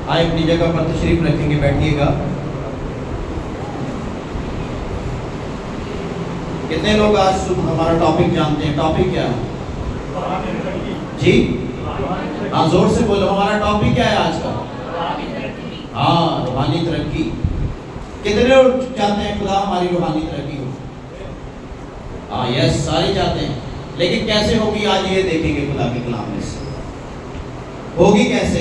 आए अपनी जगह पर तशरीफ रखेंगे, बैठिएगा। कितने लोग आज सुबह हमारा टॉपिक जानते हैं? टॉपिक क्या है जी? हाँ, जोर से बोलो, हमारा टॉपिक क्या है आज का? हाँ, रूहानी तरक्की। कितने लोग चाहते हैं खुदा हमारी रूहानी तरक्की हो? हाँ, यस, सारे चाहते हैं। लेकिन कैसे होगी आज ये देखेंगे खुदा के कलाम में से। होगी कैसे?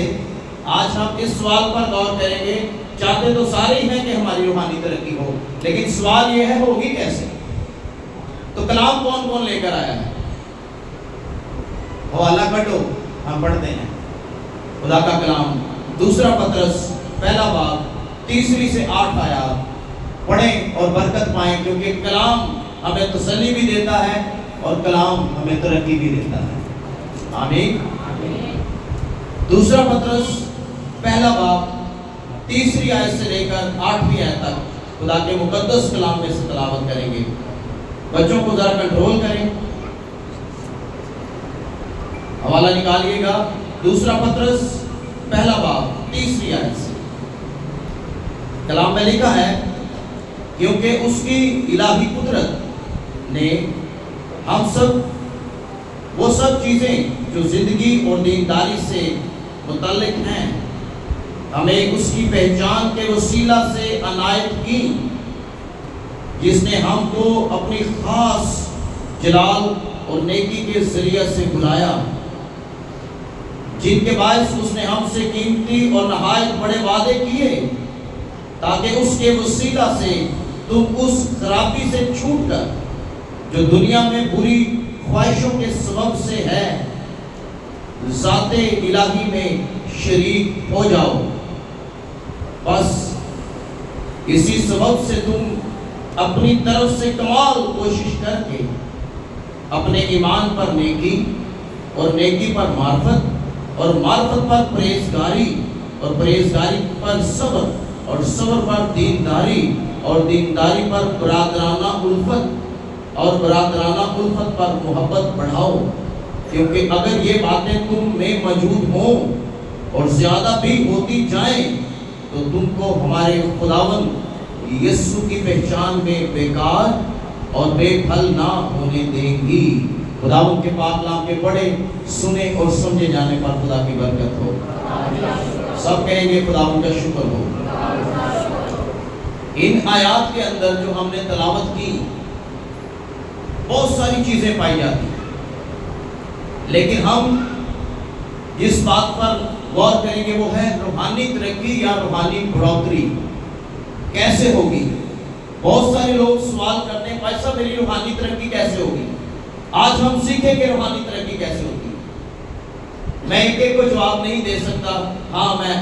आज हम इस सवाल पर गौर करेंगे। चाहते तो सारे ही हैं कि हमारी रूहानी तरक्की हो, लेकिन सवाल ये है होगी कैसे? तो कलाम कौन कौन लेकर आया है? हवाला कटो, हम पढ़ते हैं खुदा का कलाम। दूसरा पतरस पहला बाब 3 से 8 आयत पढ़ें और बरकत पाएं, क्योंकि कलाम हमें तसल्ली भी देता है और कलाम हमें तरक्की भी देता है। आमीन। दूसरा पतरस पहला बाब 3 आयत से लेकर 8वीं आयत तक खुदा के मुकद्दस कलाम में से तिलावत करेंगे। बच्चों को जरा कंट्रोल करें, हवाला निकालिएगा। दूसरा पतरस पहला बाब 3 आयत से कलाम में लिखा है, क्योंकि उसकी इलाही कुदरत ने हम सब वो सब चीजें जो जिंदगी और दीनदारी से मुतल्लिक हैं हमें उसकी पहचान के वसीला से अनायत की, जिसने हमको अपनी खास जलाल और नेकी के जरिए से बुलाया, जिनके बायस उसने हमसे कीमती और नहायत बड़े वादे किए, ताकि उसके वसीला से तुम उस खराबी से छूटकर जो दुनिया में बुरी ख्वाहिशों के सबब से है, ज़ाते इलाही में शरीक हो जाओ। बस इसी सबब से तुम अपनी तरफ से कमाल कोशिश करके अपने ईमान पर नेकी और नेकी पर मार्फत और मार्फत पर परहेजगारी और परहेजगारी पर सब्र और सब्र पर दीनदारी और दीनदारी पर बरादराना उल्फत और बरादराना उल्फत पर मोहब्बत बढ़ाओ, क्योंकि अगर ये बातें तुम में मौजूद हों और ज़्यादा भी होती जाएं तो तुमको हमारे खुदावंद यीशु की पहचान में बेकार और बेफल ना होने देंगी। खुदावंद के पाक कलाम के पढ़े, सुने और समझे जाने पर खुदा की बरकत हो। सब कहेंगे खुदावंद का शुक्र हो। इन आयात के अंदर जो हमने तलावत की बहुत सारी चीजें पाई जाती हैं, लेकिन हम जिस बात पर गौर करेंगे वो है रूहानी तरक्की या रूहानी बढ़ोतरी कैसे होगी। बहुत सारे लोग सवाल करते हैं, भाई साहब मेरी रूहानी तरक्की कैसे होगी? आज हम सीखेंगे रूहानी तरक्की कैसे होगी। मैं एक को जवाब नहीं दे सकता। हाँ, मैं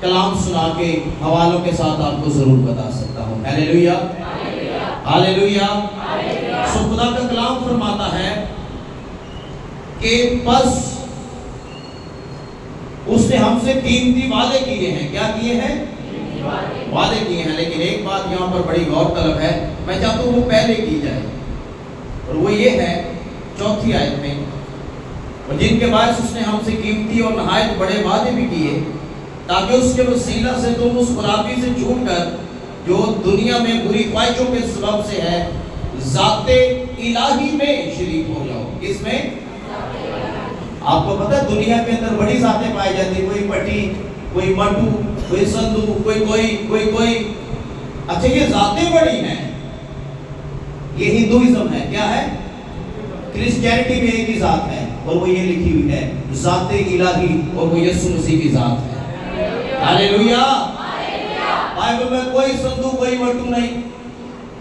कलाम सुना के हवालों के साथ आपको जरूर बता सकता हूँ। Hallelujah, hallelujah. सो खुदा का कलाम फरमाता है कि बस उसने हमसे कीमती वादे किए हैं। क्या किए हैं? वादे किए हैं। लेकिन एक बात यहाँ पर बड़ी गौरतलब है, मैं चाहता हूँ वो पहले की जाए, और वो ये है 4वीं आयत में, और जिनके बाद उसने हमसे कीमती और नहायत बड़े वादे भी किए, ताकि उसके वसीला से तुम उस खराबी से छूटकर जो दुनिया में बुरी ख्वाहिशों के सबब से है, ज़ाते इलाही में शरीक हो जाओ। इसमें आपको पता है दुनिया के अंदर बड़ी ज़ातें पाई जाती है, कोई पटी, कोई मटू, कोई संधू, कोई। अच्छा, ये ज़ातें बड़ी हैं। ये हिंदुइज्म है। क्या है? क्रिश्चियनिटी में एक ही ज़ात है और वो ये लिखी हुई है, ज़ाते इलाही, और वो यीशु मसीह की ज़ात है। हालेलुया। बाइबल में कोई संधू, कोई मटू नहीं,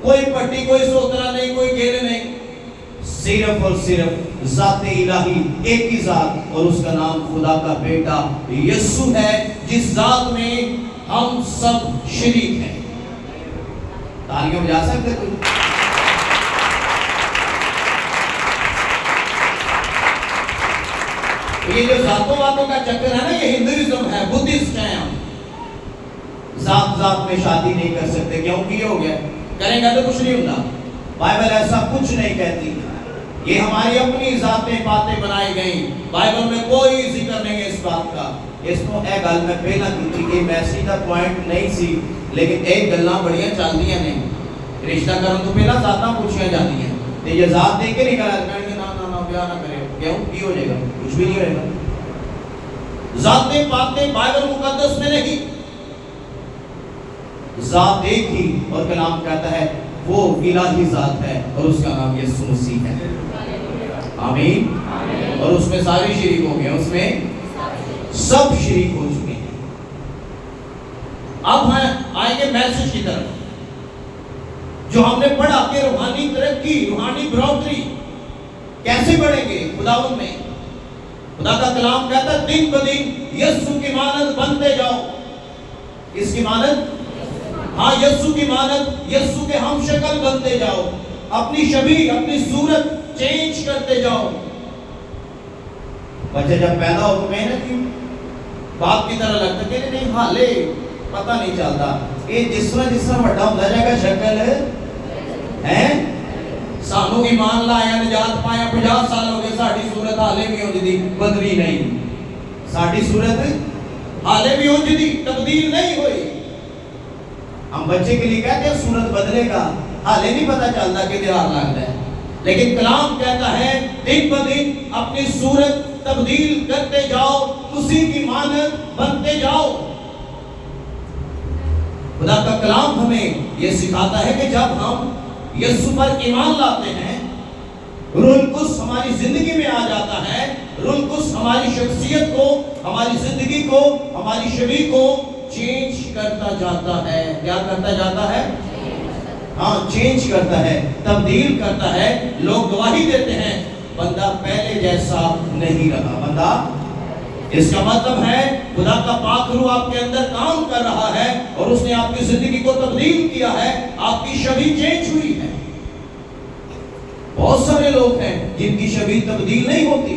कोई पट्टी, कोई सोतरा नहीं, कोई गेले नहीं, सिर्फ और सिर्फ ज़ाते इलाही, एक ही ज़ात, और उसका नाम खुदा का बेटा यीशु है, जिस ज़ात में हम सब शरीक हैं। तालियां बजा सकते कोई? ये जो ज़ातों वातों का चक्कर है ना, ये हिंदुइज्म है, बुद्धिस्ट है। हम ज़ात में शादी नहीं कर सकते, क्योंकि ये हो गया, करेंगे तो कुछ नहीं होता। बाइबल ऐसा कुछ नहीं कहती। ये हमारी अपनी ज़ातें बातें बनाई गई। बाइबल में कोई जिक्र नहीं है इस बात का इसको ए गल मैं पहला की कि मैसेज का पॉइंट नहीं सी, लेकिन एक गल्लां बड़ियां चलदियां ने रिश्ता करन तो पहला जातां पूछियां जांदियां ते जे जात दे के नहीं करा कहणगे ना ना ना ब्याह ना करे, क्यों की हो जाएगा, कुछ भी नहीं होएगा। जातें बातें बाइबल मुकद्दस में नहीं, जात एक ही, और कलाम कहता है वो इलाही जात है और उसका नाम यीशु मसीह है। आमीन। और उसमें सारे शरीक हो गए, उसमें सब शरीक हो चुके हैं। अब हम आएंगे मैसेज की तरफ, जो हमने पढ़ा कि रूहानी तरक्की, रूहानी बढ़ोतरी कैसे बढ़ेंगे खुदावन में। खुदा का कलाम कहता है दिन ब दिन यीशु की मानद बनते जाओ। किसकी मानद? हाँ, यीशु की मानद, यीशु के हम शक्ल बनते जाओ, अपनी शबीह, अपनी सूरत चेंज करते जाओ। बच्चे जब पैदा हो तो मेहनत की बाप की तरह लगता कि नहीं हाले पता नहीं चलता, ये जिस तरह बड़ा होता जाएगा शक्ल है। सानू ईमान लाया, निजात पाया, 50 साल हो गए, साड़ी सूरत हाले भी होती बदली नहीं, साड़ी सूरत हाले भी होती तब्दील नहीं हुई। हम बच्चे के लिए कहते हैं सूरत बदलेगा, हाले नहीं पता चलता कि हाल लगता है, लेकिन कलाम कहता है दिन ब दिन अपनी सूरत तब्दील करते जाओ, उसी की मानद बनते जाओ। खुदा का कलाम हमें यह सिखाता है कि जब हम यीशु पर ईमान लाते हैं, रूह कुछ हमारी जिंदगी में आ जाता है, रूह कुछ हमारी शख्सियत को, हमारी जिंदगी को, हमारी शबीह को चेंज करता जाता है। क्या करता जाता है? हाँ, चेंज करता है, तब्दील करता है। लोग गवाही देते हैं बंदा पहले जैसा नहीं रहा। बंदा, इसका मतलब है खुदा का पाक रूह आपके अंदर काम कर रहा है और उसने आपकी जिंदगी को तब्दील किया है, आपकी शबीह चेंज हुई है। बहुत सारे लोग हैं जिनकी शबीह तब्दील नहीं होती,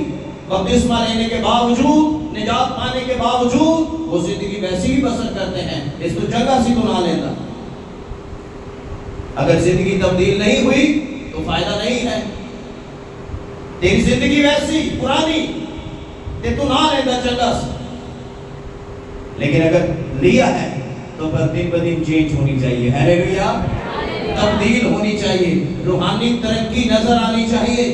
बपतिस्मा लेने के बावजूद, निजात पाने के बावजूद वो जिंदगी वैसी ही बसर करते हैं। इस तो जगह सी तो ना लेता। अगर जिंदगी तब्दील नहीं हुई तो फायदा नहीं है। तेरी जिंदगी वैसी पुरानी ते तू ना लेता चंगा सा, लेकिन अगर लिया है तो पर दिन ब दिन चेंज होनी चाहिए। हालेलुया, तब्दील होनी चाहिए, रूहानी तरक्की नजर आनी चाहिए।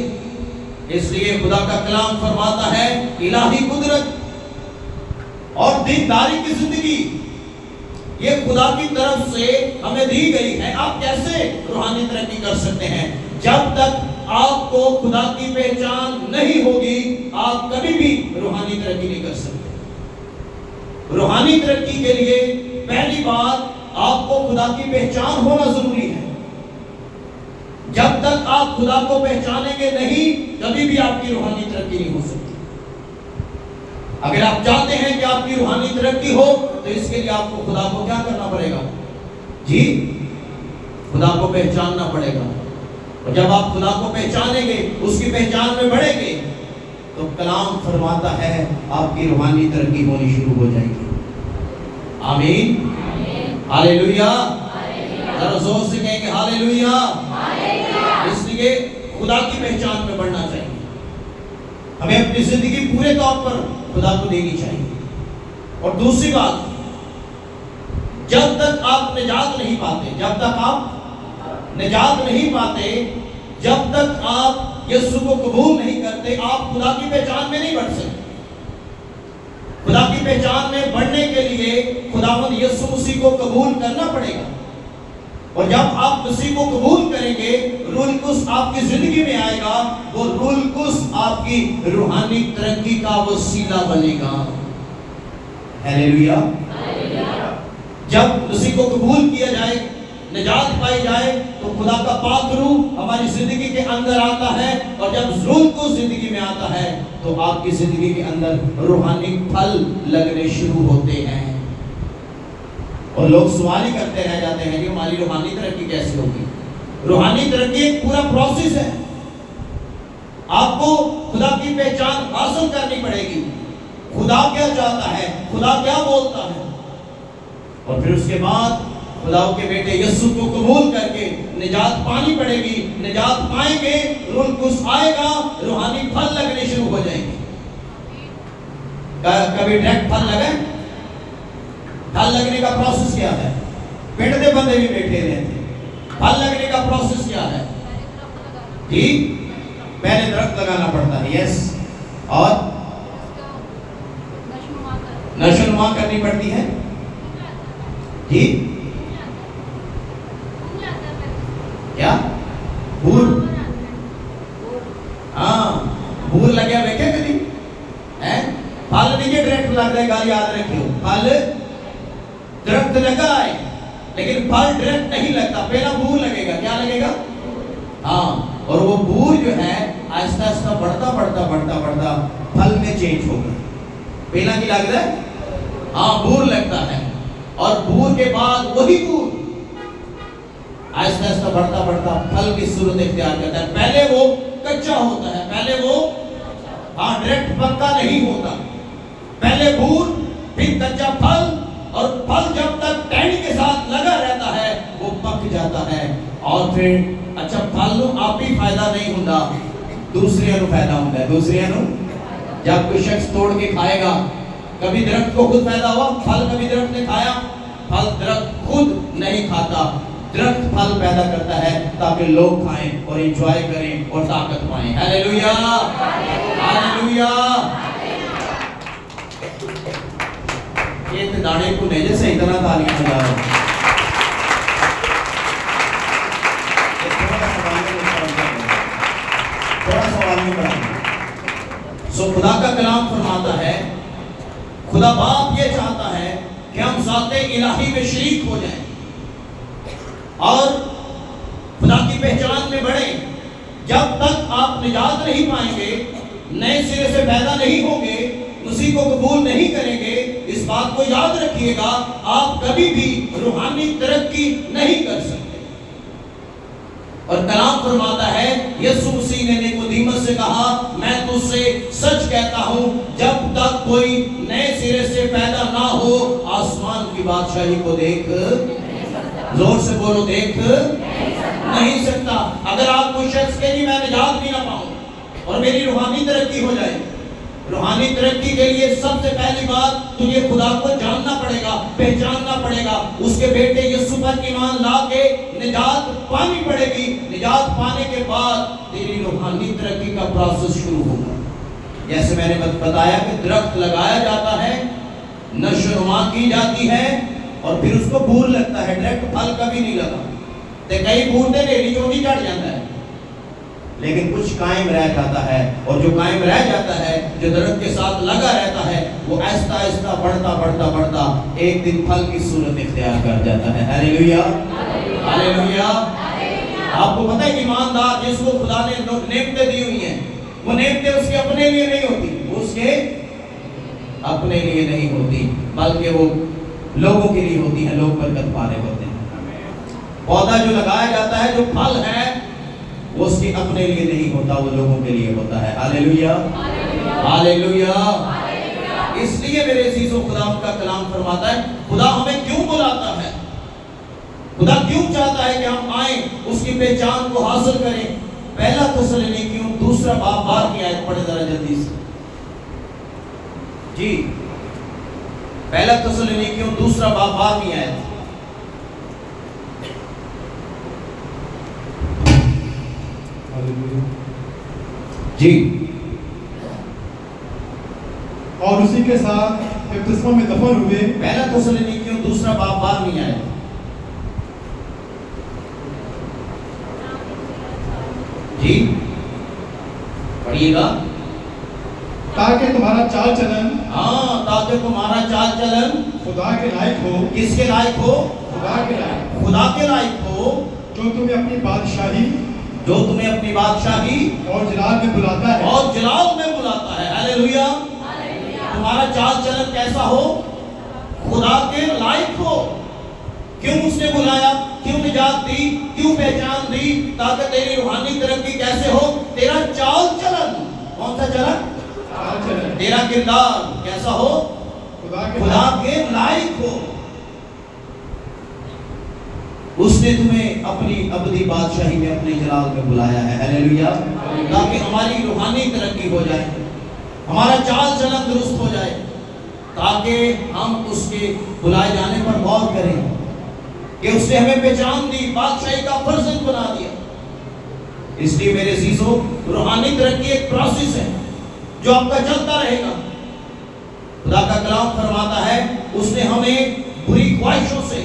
इसलिए खुदा का कलाम फरमाता है इलाही कुदरत और दीनदारी की जिंदगी ये खुदा की तरफ से हमें दी गई है। आप कैसे रूहानी तरक्की कर सकते हैं? जब तक आपको खुदा की पहचान नहीं होगी, आप कभी भी रूहानी तरक्की नहीं कर सकते। रूहानी तरक्की के लिए पहली बात आपको खुदा की पहचान होना जरूरी है। जब तक आप खुदा को पहचानेंगे नहीं, कभी भी आपकी रूहानी तरक्की नहीं हो सकती। अगर आप चाहते हैं कि आपकी रूहानी तरक्की हो तो इसके लिए आपको खुदा को क्या करना पड़ेगा जी? खुदा को पहचानना पड़ेगा। और जब आप खुदा को पहचानेंगे, उसकी पहचान में बढ़ेंगे, तो कलाम फरमाता है आपकी रूहानी तरक्की होनी शुरू हो जाएगी। आमीन, हालेलुया। जरा जोर से कहेंगे हालेलुया। इसलिए खुदा की पहचान में बढ़ना चाहिए। हमें अपनी जिंदगी पूरे तौर पर खुदा को देनी चाहिए। और दूसरी बात, जब तक आप निजात नहीं पाते, जब तक आप निजात नहीं पाते, जब तक आप यीशु को कबूल नहीं करते, आप खुदा की पहचान में नहीं बढ़ सकते। खुदा की पहचान में बढ़ने के लिए खुदावंद यीशु मसीह को कबूल करना पड़ेगा। और जब आप मसीह को कबूल करेंगे, रूह कुस आपकी जिंदगी में आएगा, वो रूह कुस आपकी रूहानी तरक्की का वसीला बनेगा। हालेलुया। जब मसीह को कबूल किया जाए, निजात पाई जाए, तो खुदा का पाक रूह हमारी जिंदगी के अंदर आता है। और जब रूह को जिंदगी में आता है तो आपकी जिंदगी के अंदर रूहानी फल लगने शुरू होते हैं। और लोग सवाल ही करते रह जाते हैं कि हमारी रूहानी तरक्की कैसे होगी? रूहानी तरक्की एक पूरा प्रोसेस है। आपको खुदा की पहचान हासिल करनी पड़ेगी। खुदा क्या चाहता है, खुदा क्या बोलता है, और फिर उसके बाद खुदा के बेटे यीशु को कबूल करके निजात पानी पड़ेगी। निजात पाएंगे, रूह कुछ आएगा, रूहानी फल लगने शुरू हो जाएंगे। कभी डायरेक्ट फल लगे? फल लगने का प्रोसेस क्या है? पेड़ दे बंदे भी बैठे रहते, फल लगने का प्रोसेस क्या है जी? पहले दरख्त लगाना पड़ता है, यस, और नशोनुमा करनी पड़ती है जी। क्या भूर? हाँ, भूर लगे देखे कभी है? फल नहीं डायरेक्ट लग जाएगा, याद रखियो, फल दरख्त लगा है लेकिन फल डायरेक्ट नहीं लगता, पहला भूर लगेगा। क्या लगेगा? हाँ, और वो भूर जो है आहिस्ता आहिस्ता बढ़ता बढ़ता बढ़ता बढ़ता फल में चेंज होगा। पहला की लगता है, हाँ, भूर लगता है, और भूर के बाद वही भूर आहिस्ता आहिस्ता बढ़ता बढ़ता फल की सूरत इख्तियार करता है। पहले वो कच्चा होता है, पहले वो हाँ डायरेक्ट पक्का नहीं होता, पहले भूर फिर कच्चा फल, और फल जब तक टहनी के साथ लगा रहता है वो पक जाता है, और फिर अच्छा फल आप ही फायदा नहीं होता, दूसरे नु फायदा होता है। दूसरे नु जब कोई शख्स तोड़ के खाएगा, कभी दरख्त को खुद फायदा हुआ? फल कभी दरख्त ने खाया? फल दरख्त खुद नहीं खाता, दरख्त फल पैदा करता है ताकि लोग खाएं और एंजॉय करें और ताकत पाएं। Hallelujah, hallelujah. ये तो दाने को नहीं जैसे इतना तालियां बजा रहे हैं। थोड़ा सवाल में बढ़ाएं। सो खुदा का कलाम फरमाता है, खुदा बाप ये चाहता है कि हम ज़ाते इलाही में शरीक हो जाएं और खुदा की पहचान में बढ़े। जब तक आप निजात नहीं पाएंगे, नए सिरे से पैदा नहीं होंगे, उसी को कबूल नहीं करेंगे, इस बात को याद रखिएगा, आप कभी भी रूहानी तरक्की नहीं कर सकते। और कलाम फरमाता है, यीशु मसीह ने निकोदेमुस से कहा, मैं तुझसे सच कहता हूं, जब तक कोई नए सिरे से पैदा ना हो, आसमान की बादशाही को देख, जोर से बोलो, देख नहीं सकता। अगर आप कोई शख्स के लिए मैं निजात भी ना पाऊं और मेरी रूहानी तरक्की हो जाए, रूहानी तरक्की के लिए सबसे पहली बात तुझे खुदा को जानना पड़ेगा, पहचानना पड़ेगा, उसके बेटे यीशु पर ईमान ला के निजात पानी पड़ेगी। निजात पाने के बाद तेरी रूहानी तरक्की का प्रोसेस शुरू होगा। जैसे मैंने बताया कि दरख्त लगाया जाता है, नशोनुमा की जाती है, और फिर उसको भूर लगता है, डायरेक्ट फल कभी नहीं लगा। तो कई भूरते ढेरी चोटी चढ़ जाता है, लेकिन कुछ कायम रह जाता है, और जो कायम रह जाता है, जो दरख्त के साथ लगा रहता है, वो आहिस्ता आहिस्ता बढ़ता बढ़ता बढ़ता एक दिन फल की सूरत इख्तियार कर जाता है। Hallelujah, hallelujah. आपको पता है ईमानदार जिसको खुदा ने नेमतें दी हुई हैं, वो नेमतें उसके अपने लिए नहीं होती, वो उसके अपने लिए नहीं होती, बल्कि वो लोगों के लिए होती है, लोग बरकत पा रहे होते हैं। पौधा जो लगाया जाता है, जो फल है, वो उसके अपने लिए नहीं होता, वो लोगों के लिए होता है। Hallelujah, hallelujah. इसलिए मेरे अजीजों, खुदा का कलाम फरमाता है, खुदा हमें क्यों बुलाता है, खुदा क्यों चाहता है कि हम आए, उसकी पहचान को हासिल करें। पहला थेसलोनिकियों 2 बाब 12 की आयत पढ़े जरा जल्दी से जी। पहला थेसलोनिकियों 2 बाब 12 की आयत जी। और उसी के साथ बपतिस्मा में दफन हुए। पहला थेसलोनिकियों 2 बाब 12 की आयत जी, पढ़िएगा। ताकि तुम्हारा चाल चलन, हाँ, ताकि तुम्हारा चाल चलन खुदा के लायक हो। किसके लायक हो? खुदा के लायक, खुदा के लायक हो, जो तुम्हें अपनी बादशाही, जो तुम्हें अपनी बादशाही और जलाल में बुलाता है, और जलाल में बुलाता है। हालेलुया। तुम्हारा चाल चलन कैसा हो? खुदा के लायक हो। क्यों उसने बुलाया, क्यों निजात दी, क्यों पहचान दी? ताकि तेरी रूहानी तरक्की कैसे हो? तेरा चाल चलन, कौन सा चलन? चाल चलन। तेरा किरदार कैसा हो? खुदा के लायक हो। उसने तुम्हें अपनी अबदी बादशाही में, अपने जलाल में बुलाया है। हालेलुया। ताकि हमारी रूहानी तरक्की हो जाए, हमारा चाल चलन दुरुस्त हो जाए, ताकि हम उसके बुलाए जाने पर गौर करें कि उसने हमें पहचान दी, बादशाही का फर्जंद बना दिया। इसलिए मेरे अजीजों, रूहानी तरक्की एक प्रोसेस है जो आपका चलता रहेगा। खुदा का कलाम फरमाता है उसने हमें बुरी ख्वाहिशों से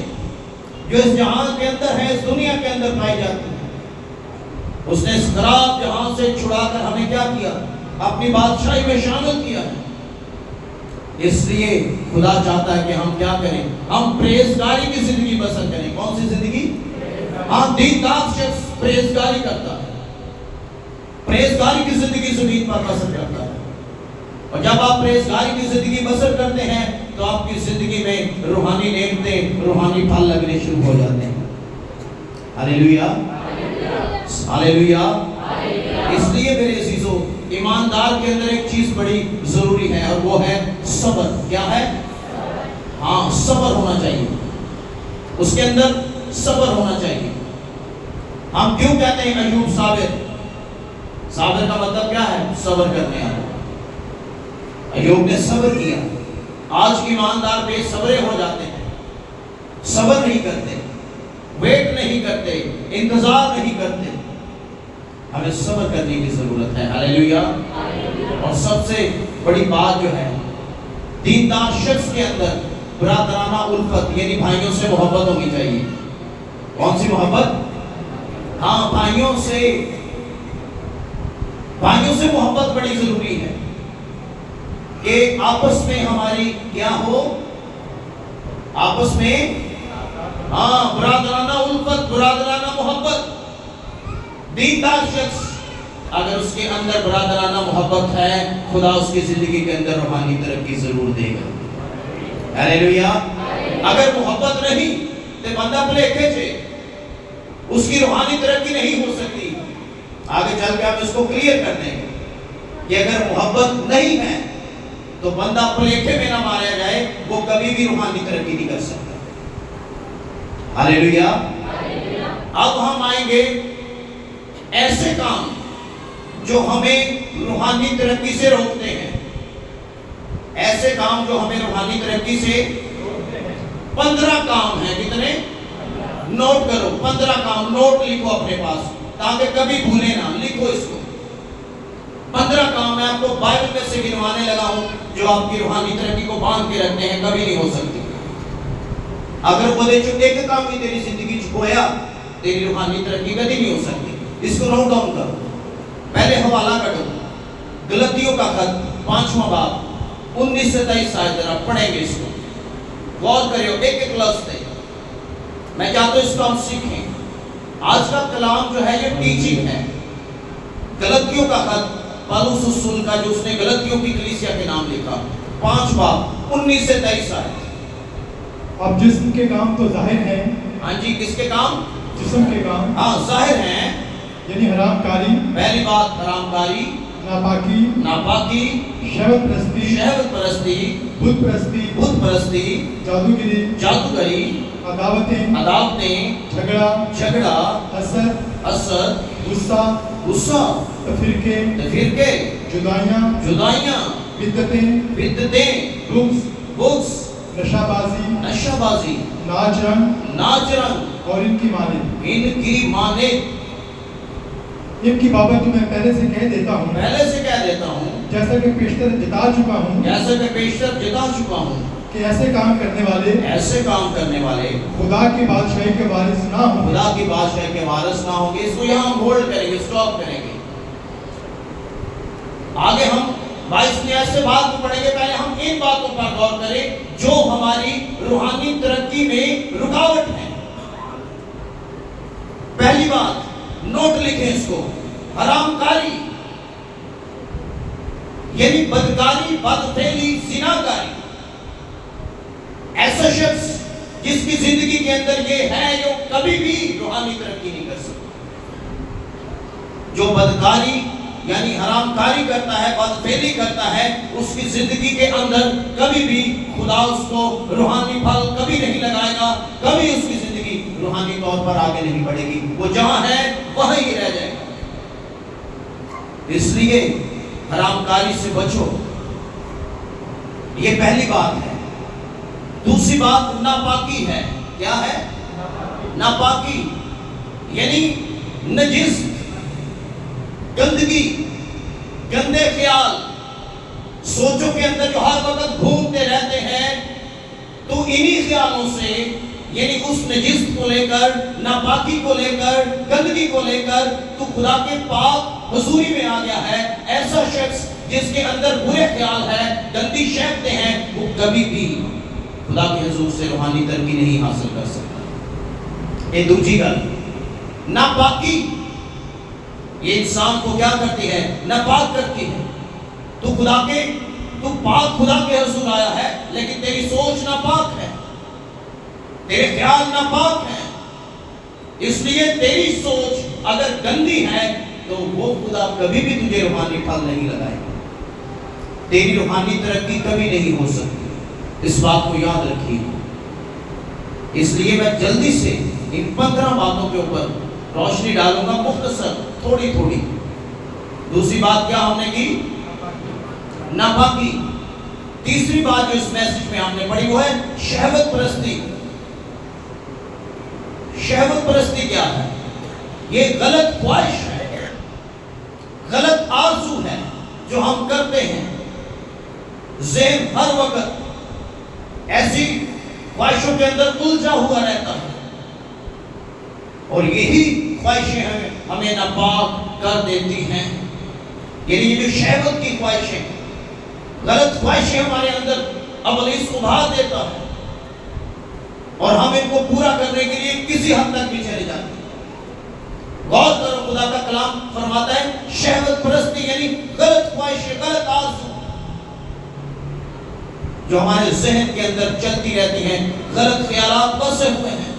जो इस जहान के अंदर है, इस दुनिया के अंदर पाई जाती है, उसने इस खराब जहां से छुड़ाकर हमें क्या किया? अपनी बादशाही में शामिल किया है। इसलिए खुदा चाहता है कि हम क्या करें? हम परहेजगारी की जिंदगी बसर करें। कौन सी जिंदगी? हाँ, दीनदार शख्स परहेजगारी करता है, परहेजगारी की जिंदगी जमीन पर बसर करता है। और जब आप परहेजगारी की जिंदगी बसर करते हैं तो आपकी जिंदगी में रूहानी नेमतें, रूहानी फल लगने शुरू हो जाते हैं। Hallelujah, hallelujah. इसलिए मेरे अजीजों, ईमानदार के अंदर एक चीज बड़ी जरूरी है और वो है सब्र। क्या है? हाँ, सब्र होना चाहिए, उसके अंदर सब्र होना चाहिए। हम क्यों कहते हैं अय्यूब साबिर? साबिर का मतलब क्या है? सब्र करने वाला। अय्यूब ने सब्र किया। आज ईमानदार बेसब्रे हो जाते हैं, सब्र नहीं करते, वेट नहीं करते, इंतजार नहीं करते। हमें सब्र करने की जरूरत है। हालेलुया। और सबसे बड़ी बात जो है, दीनदार शख्स के अंदर बरादराना उल्फत यानी भाइयों से मोहब्बत होनी चाहिए। कौन सी मोहब्बत? हाँ, भाइयों से मोहब्बत बड़ी जरूरी है कि आपस में हमारी क्या हो? आपस में हाँ, बरादराना उल्फत, बरादराना मोहब्बत। दीनदार शख्स अगर उसके अंदर बरादराना मोहब्बत है, खुदा उसकी जिंदगी के अंदर रूहानी तरक्की जरूर देगा। हालेलुया। अगर मोहब्बत नहीं तो बंदा भुलेखे से उसकी रूहानी तरक्की नहीं हो सकती। आगे चल के हम इसको क्लियर कर देंगे कि अगर मोहब्बत नहीं है तो बंदा भुलेखे में ना मारा जाए, वो कभी भी रूहानी तरक्की नहीं कर सकता। हालेलुया। अब हम आएंगे ऐसे काम जो हमें रूहानी तरक्की से रोकते हैं। ऐसे काम जो हमें रूहानी तरक्की से 15 काम हैं। कितने? नोट करो, 15 काम नोट लिखो अपने पास ताकि कभी भूले ना। लिखो इसको। 15 काम मैं आपको बाइबल में से गिनवाने लगा हूं जो आपकी रूहानी तरक्की को बांध के रखते हैं, कभी नहीं हो सकती। अगर वो एक काम भी तेरी जिंदगी खोया, तेरी रूहानी तरक्की कभी नहीं हो सकती। इसको नोट डाउन करो। पहले हवाला करो, गलतियों का खत 5वां बाब 19 से 23 आयत। जरा पढ़ेंगे इसको, गौर करियो एक एक लफ्ज से। मैं चाहता हूं इसको हम सीखें। आज का कलाम जो है ये टीचिंग है। गलतियों का खत पौलुस रसूल का, जो उसने गलतियों की कलीसिया के नाम लिखा, 5 बाब 19 से 23 आयत। अब जिस्म के काम तो जाहिर हैं। हाँ जी, किसके काम? जिस्म के काम हाँ, जाहिर हैं। यानी हरामकारी, पहली बात हरामकारी, नापाकी, शहवत परस्ती, बुत परस्ती, जादूगरी, अदावतें, झगड़ा, हसद, गुस्सा, फिरके, जुदाइयां, बिद्दतें, बुग्स, नशाबाजी, नाच रंग और इनकी माने। इनकी बाबत मैं पहले से कह देता हूँ, जैसा कि पेशतर जिता चुका हूँ कि ऐसे काम करने वाले खुदा की बादशाही के वारिस ना होंगे। इसको यहाँ हम होल्ड करेंगे, स्टॉप करेंगे। आगे हम 22 में ऐसे बात को पढ़ेंगे। पहले हम इन बातों पर गौर करें जो हमारी रूहानी तरक्की में रुकावट है। पहली बात, नोट लिखें इसको, हरामकारी यानी बदकारी, बदफेली, जिनाकारी। ऐसा शख्स जिसकी जिंदगी के अंदर ये है, जो कभी भी रूहानी तरक्की नहीं कर सकता। जो बदकारी यानी हरामकारी करता है, बदफेली करता है, उसकी जिंदगी के अंदर कभी भी खुदा उसको रूहानी फल कभी नहीं लगाएगा, कभी उसकी जिंदगी रूहानी तौर पर आगे नहीं बढ़ेगी। वो जहां है वहीं ही रह जाएगा। इसलिए हरामकारी से बचो। ये पहली बात है। दूसरी बात नापाकी है। क्या है? नापाकी यानी नजिस, गंदगी, गंदे ख्याल सोचों के अंदर जो हर वक्त घूमते रहते हैं, तो इन्हीं ख्यालों से यानी उस नजिस को लेकर, नापाकी को लेकर, गंदगी को लेकर तू खुदा के पाक हुजूरी में आ गया है। ऐसा शख्स जिसके अंदर बुरे ख्याल है, गंदी शहवतें हैं, वो कभी भी खुदा के हुजूर से रूहानी तरक्की नहीं हासिल कर सकता। ये दूसरी गल, नापाकी ये इंसान को क्या करती है? नापाक करती है। तू पाक खुदा के हुजूर आया है, लेकिन तेरी सोच नापाक है, तेरे ख्याल नापाक हैं। इसलिए तेरी सोच अगर गंदी है तो वो खुदा कभी भी तुझे रूहानी फल नहीं लगाएगा, तेरी रूहानी तरक्की कभी नहीं हो सकती। इस बात को याद रखिए। इसलिए मैं जल्दी से इन 15 बातों के ऊपर रोशनी डालूंगा, मुख्तसर, थोड़ी थोड़ी। दूसरी बात क्या हमने की? नापाकी। तीसरी बात जो इस मैसेज में हमने पढ़ी वो है शहवत परस्ती। शहवत परस्ती क्या है? ये गलत ख्वाहिश है, गलत आरज़ू है जो हम करते हैं। ज़हन हर वक्त ऐसी ख्वाहिशों के अंदर उलझा हुआ रहता है, और यही ख्वाहिशें हमें नापाक कर देती हैं। यानी ये जो शहवत की ख्वाहिशें, गलत ख्वाहिशें हमारे अंदर इब्लीस उभार देता है, और हम इनको पूरा करने के लिए किसी हद तक भी चले जाते हैं। गौर करो, खुदा का कलाम फरमाता है शहवत परस्ती यानी गलत ख्वाहिशें, गलत आरज़ू जो हमारे ज़हन के अंदर चलती रहती हैं, गलत ख्यालात बसे हुए हैं,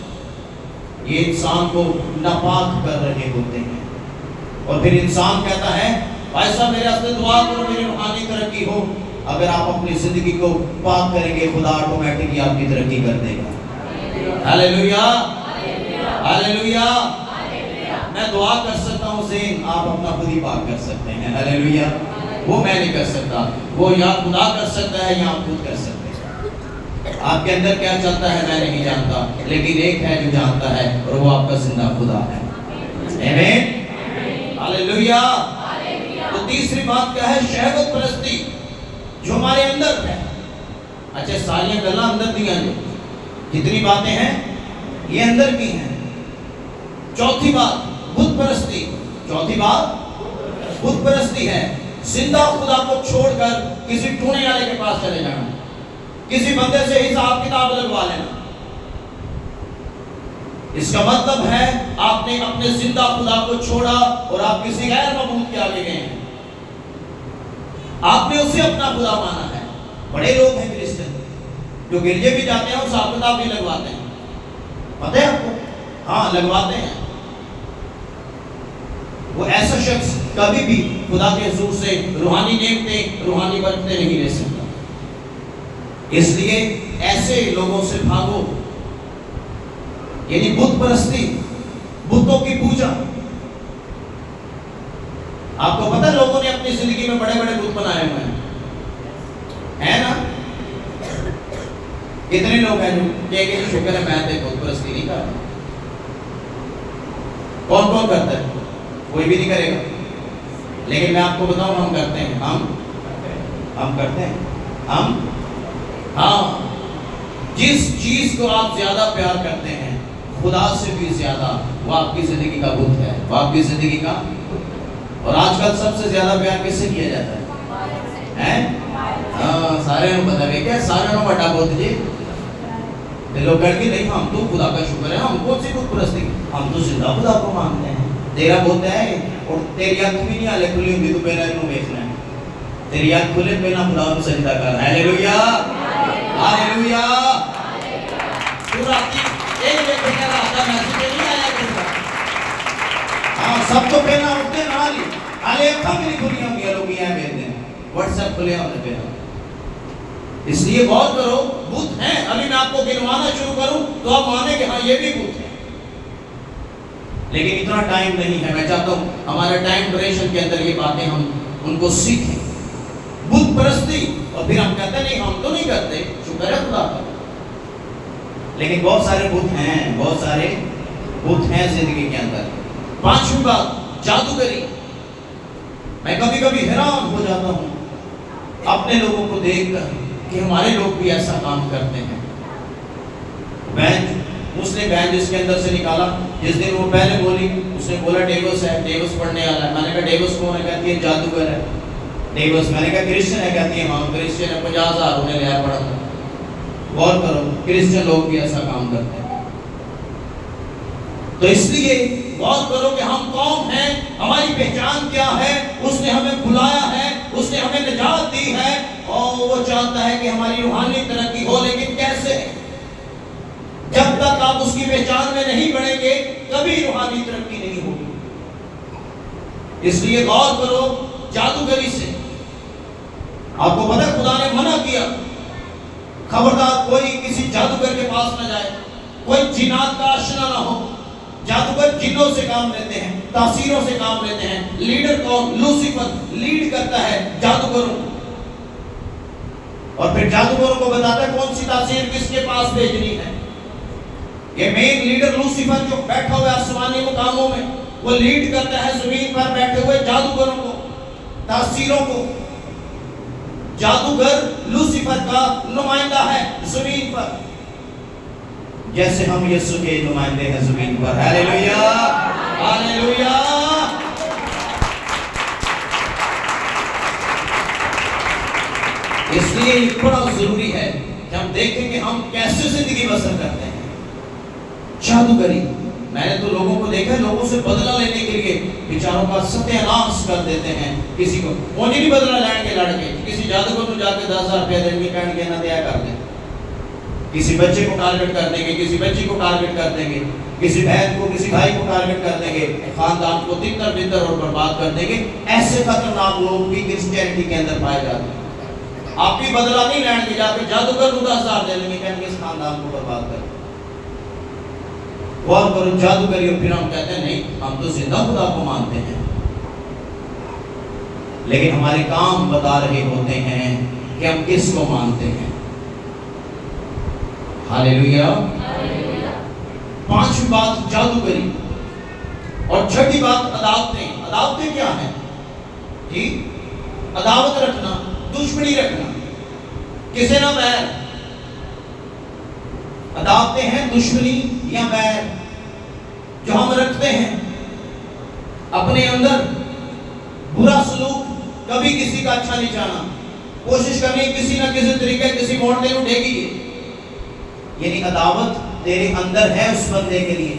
ये इंसान को नापाक कर रहे होते हैं। और फिर इंसान कहता है भाई साहब मेरे वास्ते दुआ करो, मेरी रूहानी तरक्की हो। अगर आप अपनी जिंदगी को पाक करेंगे, खुदा ऑटोमेटिकली आपकी तरक्की कर देगा। Hallelujah, hallelujah. मैं दुआ कर सकता हूँ, ज़हन आप अपना खुद ही पाक कर सकते हैं। हालेलुया। वो मैं नहीं कर सकता, वो या खुदा कर सकता है या आप खुद कर सकते हैं। आपके अंदर क्या चलता है मैं नहीं जानता, लेकिन एक है जो जानता है, और वो आपका जिंदा खुदा है। आमीन, हालेलुया। तो तीसरी बात क्या है? शहवत परस्ती जो हमारे अंदर है। अच्छा, सारी गल्लां अंदर दियां जो जितनी बातें हैं ये अंदर की हैं। चौथी बात बुत परस्ती। चौथी बात बुत परस्ती है जिंदा खुदा को छोड़कर किसी टूने वाले के पास चले जाना, किसी बंदे से हिसाब किताब लगवा लेना। इसका मतलब है आपने अपने जिंदा खुदा को छोड़ा और आप किसी गैर मबूद के आगे गए हैं, आपने उसे अपना खुदा माना है। बड़े लोग हैं क्रिश्चियन जो गिरजे भी जाते हैं और हिसाब किताब भी लगवाते हैं, पता है आपको? हाँ, लगवाते हैं। वो ऐसा शख्स कभी भी खुदा के हुजूर से रूहानी नेमतें, रूहानी बरकतें नहीं ले सकता। इसलिए ऐसे लोगों से भागो। यानी बुत परस्ती, बुतों की पूजा। आपको पता है लोगों ने अपनी जिंदगी में बड़े बड़े बुत बनाए हुए हैं, है ना? कितने लोग हैं जो कहेंगे शुक्र है मैं बुत परस्ती नहीं कर रहा। कौन कौन करता है? कोई भी नहीं करेगा। लेकिन मैं आपको बताऊं हम करते हैं, हम करते हैं। हाँ, जिस चीज को आप ज्यादा प्यार करते हैं खुदा से भी ज्यादा, वो आपकी जिंदगी का बुत है, वो आपकी जिंदगी का। और आजकल सबसे ज्यादा प्यार किससे किया जाता है? हाँ, सारे पता है क्या? सारे बड़ा बुत जी लोग करके नहीं, हम तो खुदा का शुक्र है, हम कौन सी बुत परस्ती, हम तो जिंदा खुदा को मानते हैं। तेरा बुत है और तेरी आंख भी नहीं हाले खुली होंगी, तू मेरा इन्हों देखना है, तेरी आंख खुले पे ना खुदा को सजदा कर। Hallelujah, hallelujah. पूरा एक देखने का आता मैसेज नहीं आया करता। हाँ, सब तो पहना उठते ना ली, हाले अखा भी नहीं खुली होंगी, लोग यहाँ भेजते हैं, व्हाट्सएप खुले हमने पहना। इसलिए गौर करो, बुत हैं। अभी मैं आपको गिनवाना शुरू करूं तो आप मानेंगे हाँ ये भी बुत है। लेकिन इतना टाइम नहीं है। मैं चाहता हूं हमारे टाइम ड्यूरेशन के अंदर ये बातें हम उनको सीखें। बुत परस्ती, और फिर हम कहते हैं नहीं हम तो नहीं करते, शुक्र है खुदा का। लेकिन बहुत सारे बुत हैं, बहुत सारे बुत हैं जिंदगी के अंदर। पांचवी बात, जादूगरी। मैं कभी कभी हैरान हो जाता हूं अपने लोगों को देखकर कि हमारे लोग भी ऐसा काम करते हैं। बैंड उसने बैंड इसके अंदर से निकाला, जिस दिन वो पहले बोली उसने बोला डेवस है, डेवस पढ़ने वाला है। मैंने कहा डेवस कौन है? कहती है जादूगर है डेवस। मैंने कहा क्रिश्चियन है? कहती है हाँ क्रिश्चियन है, 50,000 उन्हें लिया पड़ा था। गौर करो, क्रिश्चियन लोग भी ऐसा काम करते हैं। तो इसलिए गौर करो कि हम कौन हैं, हमारी पहचान क्या है। उसने हमें बुलाया है, उसने हमें निजात दी है, और वो चाहता है कि हमारी रूहानी तरक्की हो। लेकिन कैसे? जब तक आप उसकी पहचान में नहीं बढ़ेंगे कभी रूहानी तरक्की नहीं होगी। इसलिए गौर करो जादूगरी से। आपको पता है खुदा ने मना किया, खबरदार कोई किसी जादूगर के पास न जाए, कोई जिन्नात का आशना ना हो। जादूगर जिन्नों से काम लेते हैं, तासीरों से काम लेते हैं। लीडर कौन? लूसीफर लीड करता है जादूगरों को, और फिर जादूगरों को बताता है कौन सी तासीर किसके पास भेजनी है। ये मेन लीडर लूसीफर जो बैठा हुआ आसमानी मुकामों में, वो लीड करता है जमीन पर बैठे हुए जादूगरों को, तासीरों को। जादूगर लूसीफर का नुमाइंदा है जमीन पर, जैसे हम यीशु के नुमाइंदे हैं जमीन पर। Hallelujah, hallelujah. इसलिए ये बड़ा जरूरी है कि हम देखें कि हम कैसे जिंदगी बसर करते हैं। जादूगरी, मैंने तो लोगों को देखा, लोगों से बदला लेने के लिए बेचारों का सत्यानाश कर देते हैं। किसी को मुझे नहीं बदला लेने लड़के, किसी जादूगर को जाके 10,000 रुपया देंगे, कहने के ना दिया कर दे। किसी बच्चे को टारगेट कर देंगे, किसी बच्ची को टारगेट कर देंगे, किसी बहन को किसी भाई को टारगेट कर देंगे, खानदान को तितर बितर और बर्बाद कर देंगे। ऐसे खतरनाक लोग भी क्रिश्चियनिटी के अंदर पाए जाते हैं। आप भी बदला नहीं लेंगे, जाके जादूगर को 10,000 दे लेंगे, कहेंगे इस खानदान को बर्बाद कर। और करो जादूगरी, और फिर हम कहते हैं नहीं हम तो जिंदा खुदा को मानते हैं, लेकिन हमारे काम बता रहे होते हैं कि हम किसको मानते हैं। हालेलुया। पांचवी बात जादूगरी, और छठी बात अदावतें। अदावतें क्या है जी? अदावत रखना, दुश्मनी रखना, किसे ना बैर। अदावतें हैं दुश्मनी या बैर जो हम रखते हैं अपने अंदर। बुरा सलूक, कभी किसी का अच्छा नहीं चाहना, कोशिश करनी किसी ना किसी तरीके किसी मोड़ उठेगी, यानी अदावत तेरे अंदर है उस बंदे के लिए।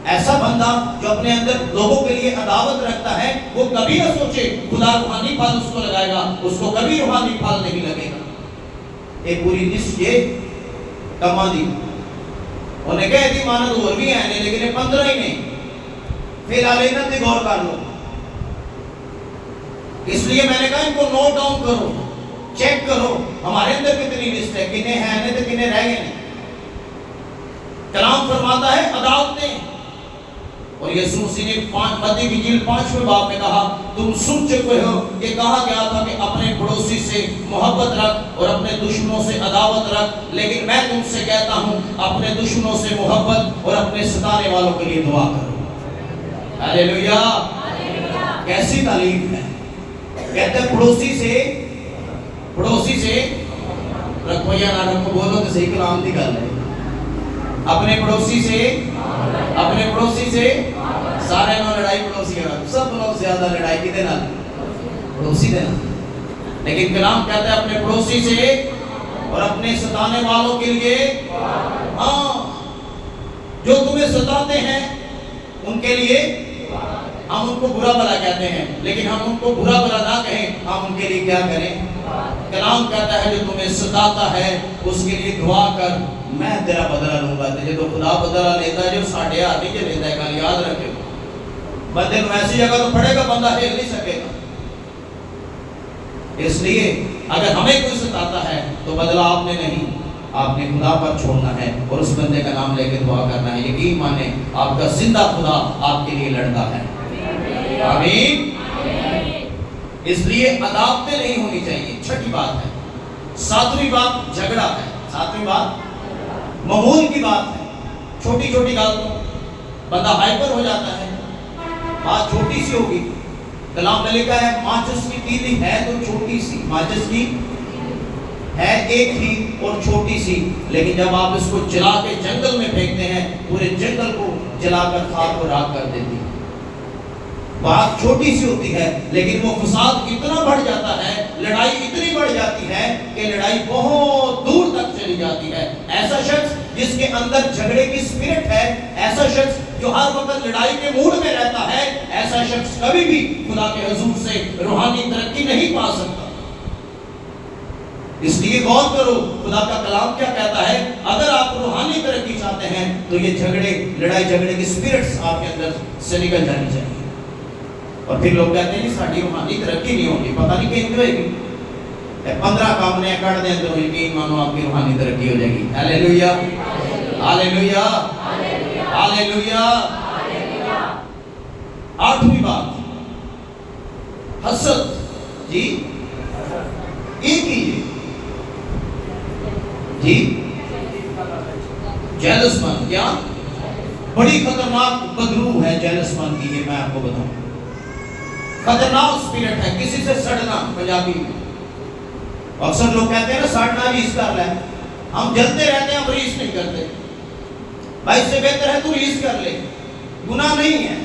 ऐसा बंदा जो अपने अंदर लोगों के लिए अदावत रखता है, वो कभी ना सोचे खुदा रूहानी फल उसको लगाएगा, उसको कभी रूहानी फल नहीं लगेगा। एक पूरी लिस्ट ये कमा दी, उन्हें कह दी मानद और भी है नहीं, लेकिन 15 ही नहीं, फिलहाल इन्हें ते गौर कर लो। इसलिए मैंने कहा इनको नोट डाउन करो, चेक करो हमारे अंदर कितनी लिस्ट है, कितने हैं नहीं तो कितने रह गए नहीं। कलाम फरमाता है अदावतें, और यीशु मसीह ने मत्ती की इंजील 5वें बाब में कहा तुम सुन चुके हो, ये कहा गया था कि अपने पड़ोसी से मोहब्बत रख और अपने दुश्मनों से अदावत रख। लेकिन मैं तुमसे कहता हूं अपने दुश्मनों से मोहब्बत और अपने सताने वालों के लिए दुआ करो। हालेलुया। कैसी तालीम है। कहते हैं पड़ोसी से रखो या ना रखो, बोलो तो सही, कलाम की गल है। अपने पड़ोसी से सारे नाल लड़ाई पड़ोसी नाल, सब लोग ज्यादा लड़ाई किदे नाल? पड़ोसी दे नाल। लेकिन कलाम कहता है अपने पड़ोसी से और अपने सताने वालों के लिए। हाँ, जो तुम्हें सताते हैं उनके लिए हम उनको बुरा भला कहते हैं, लेकिन हम उनको बुरा भला ना कहें, हम उनके लिए क्या करें? कलाम कहता है जो तुम्हें सताता है उसके लिए दुआ कर, मैं तेरा बदला लूंगा। तुझे तो खुदा बदला लेता है जो साढ़े हाथ नहीं लेता है। कल याद रखे, बंदे को ऐसी जगह तो पड़ेगा बंदा हिल नहीं सकेगा। इसलिए अगर हमें कोई सताता है तो बदला आपने नहीं, आपने खुदा पर छोड़ना है और उस बंदे का नाम लेकर दुआ करना है। यकीन माने आपका जिंदा खुदा आपके लिए लड़ता है। आमीन। इसलिए अदावतें नहीं होनी चाहिए। छठी बात है। सातवीं बात झगड़ा है। सातवीं बात मामूल की बात है। छोटी छोटी बातों बंदा हाइपर हो जाता है। बात छोटी सी होगी, कलाम में लिखा है माचिस की तीली है तो छोटी सी, माचिस की है एक ही और छोटी सी, लेकिन जब आप इसको जला के जंगल में फेंकते हैं पूरे जंगल को जलाकर खाक और राख कर देती है। बात छोटी सी होती है लेकिन वो फसाद इतना बढ़ जाता है, लड़ाई इतनी बढ़ जाती है कि लड़ाई बहुत दूर तक चली जाती है। ऐसा शख्स जिसके अंदर झगड़े की स्पिरिट है, ऐसा शख्स जो हर वक्त लड़ाई के मूड में रहता है, ऐसा शख्स कभी भी खुदा के हुजूर से रूहानी तरक्की नहीं पा सकता। इसलिए गौर करो खुदा का कलाम क्या कहता है। अगर आप रूहानी तरक्की चाहते हैं तो ये झगड़े, लड़ाई झगड़े की स्पिरिट्स आपके अंदर से निकल जानी चाहिए। और फिर लोग कहते हैं साड़ी रूहानी तरक्की नहीं होगी, पता नहीं कहीं होगी। 15 काम ने कर दें तो यकीन मानो आपकी रूहानी तरक्की हो जाएगी। Hallelujah, hallelujah, hallelujah. आठवीं बात हसद जी, एक ही जी जेलसपन। क्या बड़ी खतरनाक बदबू है जेलसपन की, ये मैं आपको बताऊं। खतरनाक स्पिरिट है, किसी से सड़ना। पंजाबी अक्सर लोग कहते हैं ना सड़ना रीस कर ले, हम जलते रहते हैं, हम रीस नहीं करते। भाई इससे बेहतर है तू रीस कर ले, गुनाह नहीं है।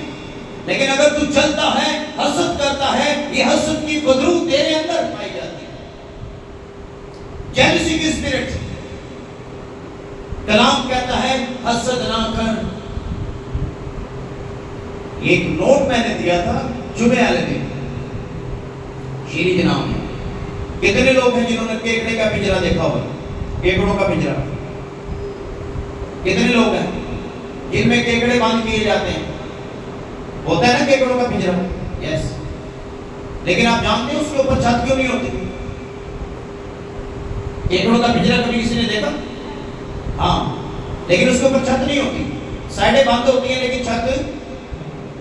लेकिन अगर तू जलता है, हसद करता है, ये हसद की बदबू तेरे अंदर पाई जाती है, जेलसी की स्पिरिट। कलाम कहता है हसद ना कर। एक नोट मैंने दिया था जुमे वाले दिन, शीरी के नाम है। कितने लोग हैं जिन्होंने केकड़े का पिंजरा देखा होगा? केकड़ों का पिंजरा कितने लोग हैं जिनमें केकड़े बंद किए जाते हैं? होता है ना केकड़ों का पिंजरा, यस। लेकिन आप जानते हैं उसके ऊपर छत क्यों नहीं होती? केकड़ों का पिंजरा कभी किसी ने देखा? हाँ, लेकिन उसके ऊपर छत नहीं होती, साइडें बंद होती हैं लेकिन छत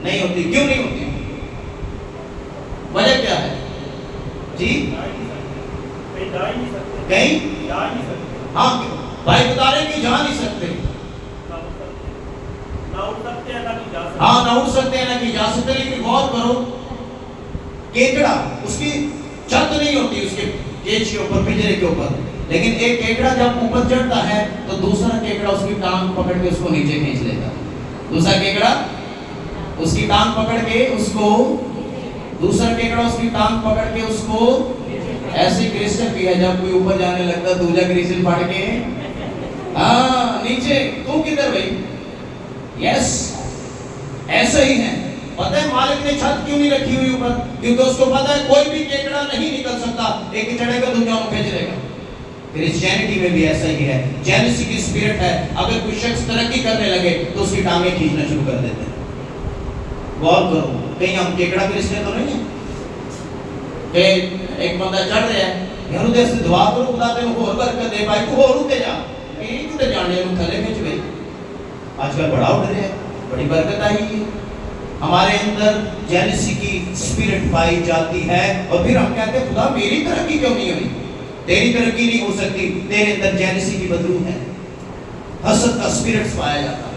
नहीं होती। क्यों नहीं होती? वजह क्या है जी? कहीं हाँ भाई बता रहे कि जा नहीं सकते। हाँ ना उठ सकते हैं ना कि जा सकते। लेकिन गौर करो केकड़ा, उसकी छत नहीं होती उसके केज के ऊपर, पिंजरे के ऊपर। लेकिन एक केकड़ा जब ऊपर चढ़ता है तो दूसरा केकड़ा उसकी टांग पकड़ के उसको नीचे खींच लेता है। दूसरा केकड़ा उसकी टांग पकड़ के उसको, दूसरा केकड़ा उसकी टांग पकड़ के उसको ऐसे क्रिस्टल भी है, जब कोई ऊपर जाने लगता दूसरा क्रिस्टल फाड़ के हाँ नीचे। तू किधर भाई? यस, ऐसे ही है। पता है मालिक ने छत क्यों नहीं रखी हुई ऊपर? क्योंकि उसको पता है कोई भी केकड़ा नहीं निकल सकता, एक चढ़ेगा दूसरा खींच लेगा। क्रिश्चियनिटी में भी ऐसा ही है, जेलसी की स्पिरिट है। अगर कोई शख्स तरक्की करने लगे तो उसकी टांगे खींचना शुरू कर देते हैं। गौर करो, कहीं हम केकड़ा क्रिश्चियन तो नहीं है कि एक बंदा चढ़ रहा है, यार उधर से दुआ करो खुदा तेरे को और बरकत दे, भाई तू और ऊपर जा, ये टूटे जाने नु थले में गई। आजकल बड़ा उठ रहा है, बड़ी बरकत आई है। हमारे अंदर जेलसी की स्पिरिट पाई जाती है और फिर हम कहते हैं खुदा मेरी तरक्की क्यों नहीं हुई? तेरी तरक्की नहीं हो सकती, तेरे अंदर जेलसी की बदबू है, हसद का स्पिरिट पाया जाता है।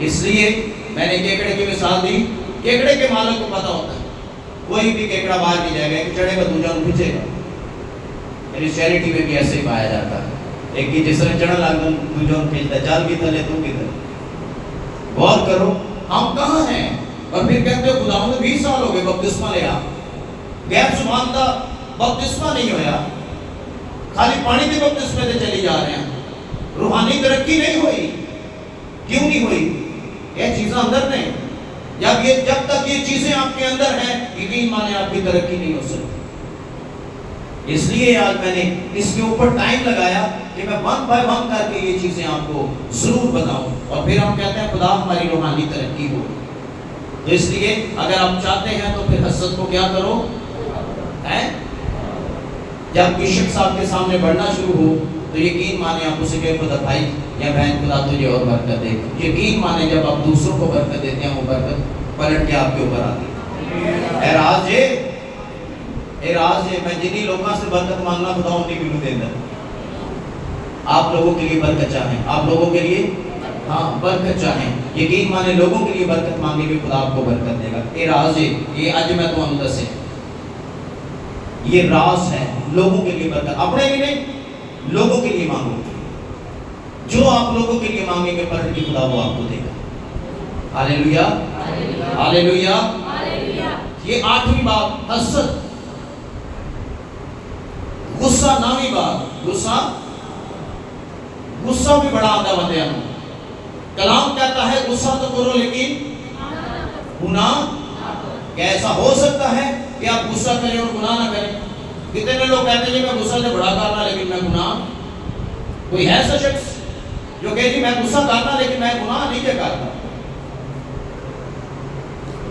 इसलिए मैंने केकड़े की मिसाल दी। केकड़े के मालिक को पता होता है कोई भी केकड़ा बाहर नहीं जाएगा, एक चढ़ेगा दूसरा खींचेगा। क्रिश्चियनिटी में भी ऐसे ही पाया जाता है, एक की जिसने चढ़ लगा दूसरा खींचता, चल भी तले तू किधर। गौर करो हम कहाँ हैं? और फिर कहते हो खुदा ने 20 साल हो गए बपतिस्मा लिया, गैर जुबानदा बपतिस्मा नहीं होया, खाली पानी के बपतिस्मे से चली जा रहे हैं, रूहानी तरक्की नहीं हुई। क्यों नहीं हुई? ये चीजें अंदर नहीं। जब तक ये चीजें आपके अंदर हैं, यकीन माने आपकी तरक्की नहीं हो सकती। इसलिए आज मैंने इसके ऊपर टाइम लगाया कि मैं 1 बाय 1 करके ये चीजें आपको जरूर बताऊं। और फिर हम कहते हैं खुदा हमारी रूहानी तरक्की हो। तो इसलिए अगर आप चाहते हैं तो फिर हसद को क्या करो है? जब कोई शख्स आपके सामने बढ़ना शुरू हो तो यकीन माने आप उसे कहे खुदा भाई या बहन खुदा तुझे और बरकत दे। यकीन माने जब आप दूसरों को बरकत देते हैं वो बरकत पलट के आपके ऊपर आती है। ए राज है मैं जिन्हीं लोगों से बरकत मांगना खुदा उन्हीं को देता। आप लोगों के लिए बरकत चाहें, आप लोगों के लिए हाँ बरकत चाहें, यकीन माने लोगों के लिए बरकत मांगे भी खुदा आपको बरकत देगा। ए राज है ये आज मैं तो अंदर से ये राज है लोगों के लिए बरकत, अपने लिए नहीं लोगों के लिए मांगो। जो आप लोगों के लिए मांगेंगे पलट के खुदा वो आपको देगा। Hallelujah hallelujah. ये 8वीं बात हसद, गुस्सा 9वीं बात गुस्सा भी बड़ा आता बंदे में। कलाम कहता है गुस्सा तो करो लेकिन गुनाह। क्या ऐसा हो सकता है कि आप गुस्सा करें और गुनाह ना करें? कितने लोग कहते हैं मैं गुस्सा से बड़ा करना लेकिन मैं गुनाह। कोई है ऐसा शख्स जो कहे जी मैं गुस्सा करना लेकिन मैं गुनाह नहीं करता?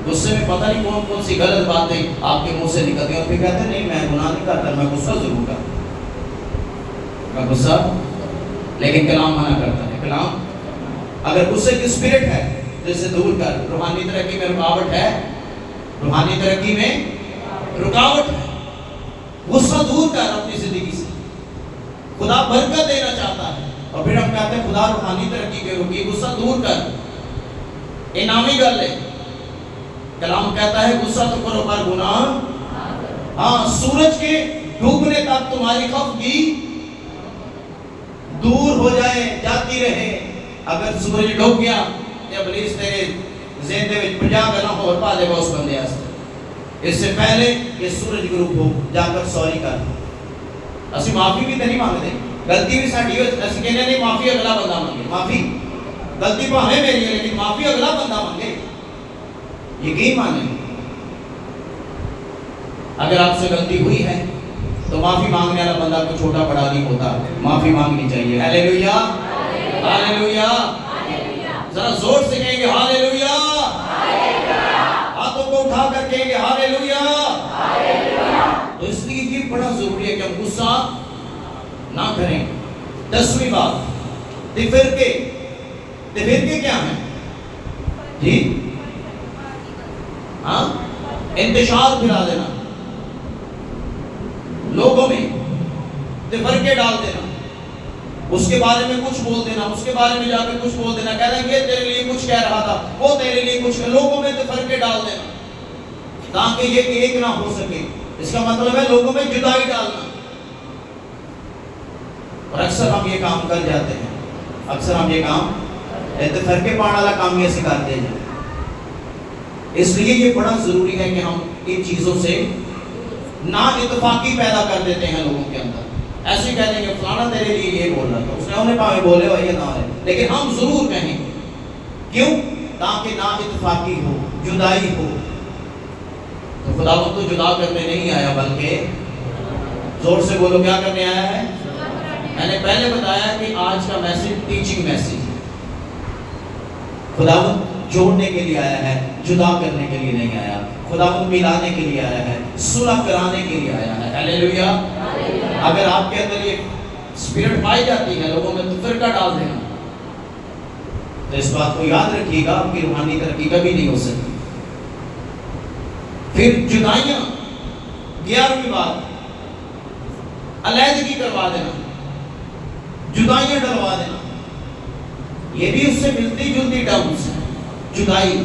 गुस्से में पता नहीं कौन कौन सी गलत बातें आपके मुंह से निकलती हैं और फिर कहते हैं नहीं मैं गुनाह नहीं करता, मैं गुस्सा जरूर करता, मैं गुस्सा। लेकिन कलाम मना करता है। कलाम अगर गुस्से की स्पिरिट है तो इसे दूर कर। रूहानी तरक्की में रुकावट है, रूहानी तरक्की में रुकावट है। गुस्सा दूर कर अपनी जिंदगी से। खुदा बरकत देना चाहता है और फिर हम कहते हैं खुदा रूहानी तरक्की के रुकी, गुस्सा दूर कर। ये नामी गल है। कलाम कहता है गुस्सा तो करो पर गुनाह। हाँ सूरज के डूबने तक तुम्हारी खफगी दूर हो जाए जाती रहे। अगर सूरज डूब गया तो इबलीस तेरे ज़हन दे विच 50 गल्लां होर पा देगा उस बंदे वास्ते। इससे पहले कि सूरज ग्रुप हो जाकर सॉरी कर। असि माफी भी तो नहीं मांगते, गलती भी साडी हो असि कहने नहीं माफी अगला बंदा मांगे। माफी गलती भावे मेरी है लेकिन माफी अगला बंदा मांगे। यकीन माने अगर आपसे गलती हुई है तो माफी मांगने वाला बंदा कोई छोटा बड़ा नहीं होता, माफी मांगनी चाहिए। Hallelujah hallelujah. जरा जोर से कहेंगे हालेलुया, हाथों को उठा कर कहेंगे हालेलुया। तो इसलिए ये बड़ा जरूरी है कि हम गुस्सा ना करें। 10वीं बात तिफिरके क्या है जी? हाँ इंतशार फिरा देना, लोगों में तिफरके डाल देना, उसके बारे में कुछ बोल देना, उसके बारे में जाकर कुछ बोल देना, कहना ये तेरे लिए कुछ कह रहा था, वो तेरे लिए कुछ, लोगों में तिफरके डाल देना ताकि ये एक ना हो सके। इसका मतलब है लोगों में जुदाई डालना। और अक्सर हम ये काम कर जाते हैं, अक्सर हम ये काम तिफरके पाने वाला काम ये सिखाते हैं। इसलिए ये बड़ा जरूरी है कि हम इन चीजों से ना इत्तेफाकी पैदा कर देते हैं लोगों के अंदर। ऐसे कह देंगे फलाना तेरे लिए ये बोल रहा था, उसने उन्हें भावे बोले हो ये ना है, लेकिन हम जरूर कहें। क्यों? ताकि ना इत्तेफाकी हो, जुदाई हो। तो खुदावंद तो जुदा करने नहीं आया बल्कि जोर से बोलो क्या करने आया है? मैंने पहले बताया कि आज का मैसेज टीचिंग मैसेज है। खुदावंद जोड़ने के लिए आया है, जुदा करने के लिए नहीं आया। खुदावंद मिलाने के लिए आया है, सुलह कराने के लिए आया है। हालेलुया। अगर आपके अंदर ये स्पिरिट पाई जाती है लोगों में तो फिरका डाल देना, तो इस बात को याद रखिएगा आपकी रूहानी तरक्की कभी नहीं हो सकती। फिर जुदाइयां 11वीं बात अलैदगी करवा देना, जुदाइयां डलवा देना। ये भी उससे मिलती जुलती टर्म्स है जुदाई।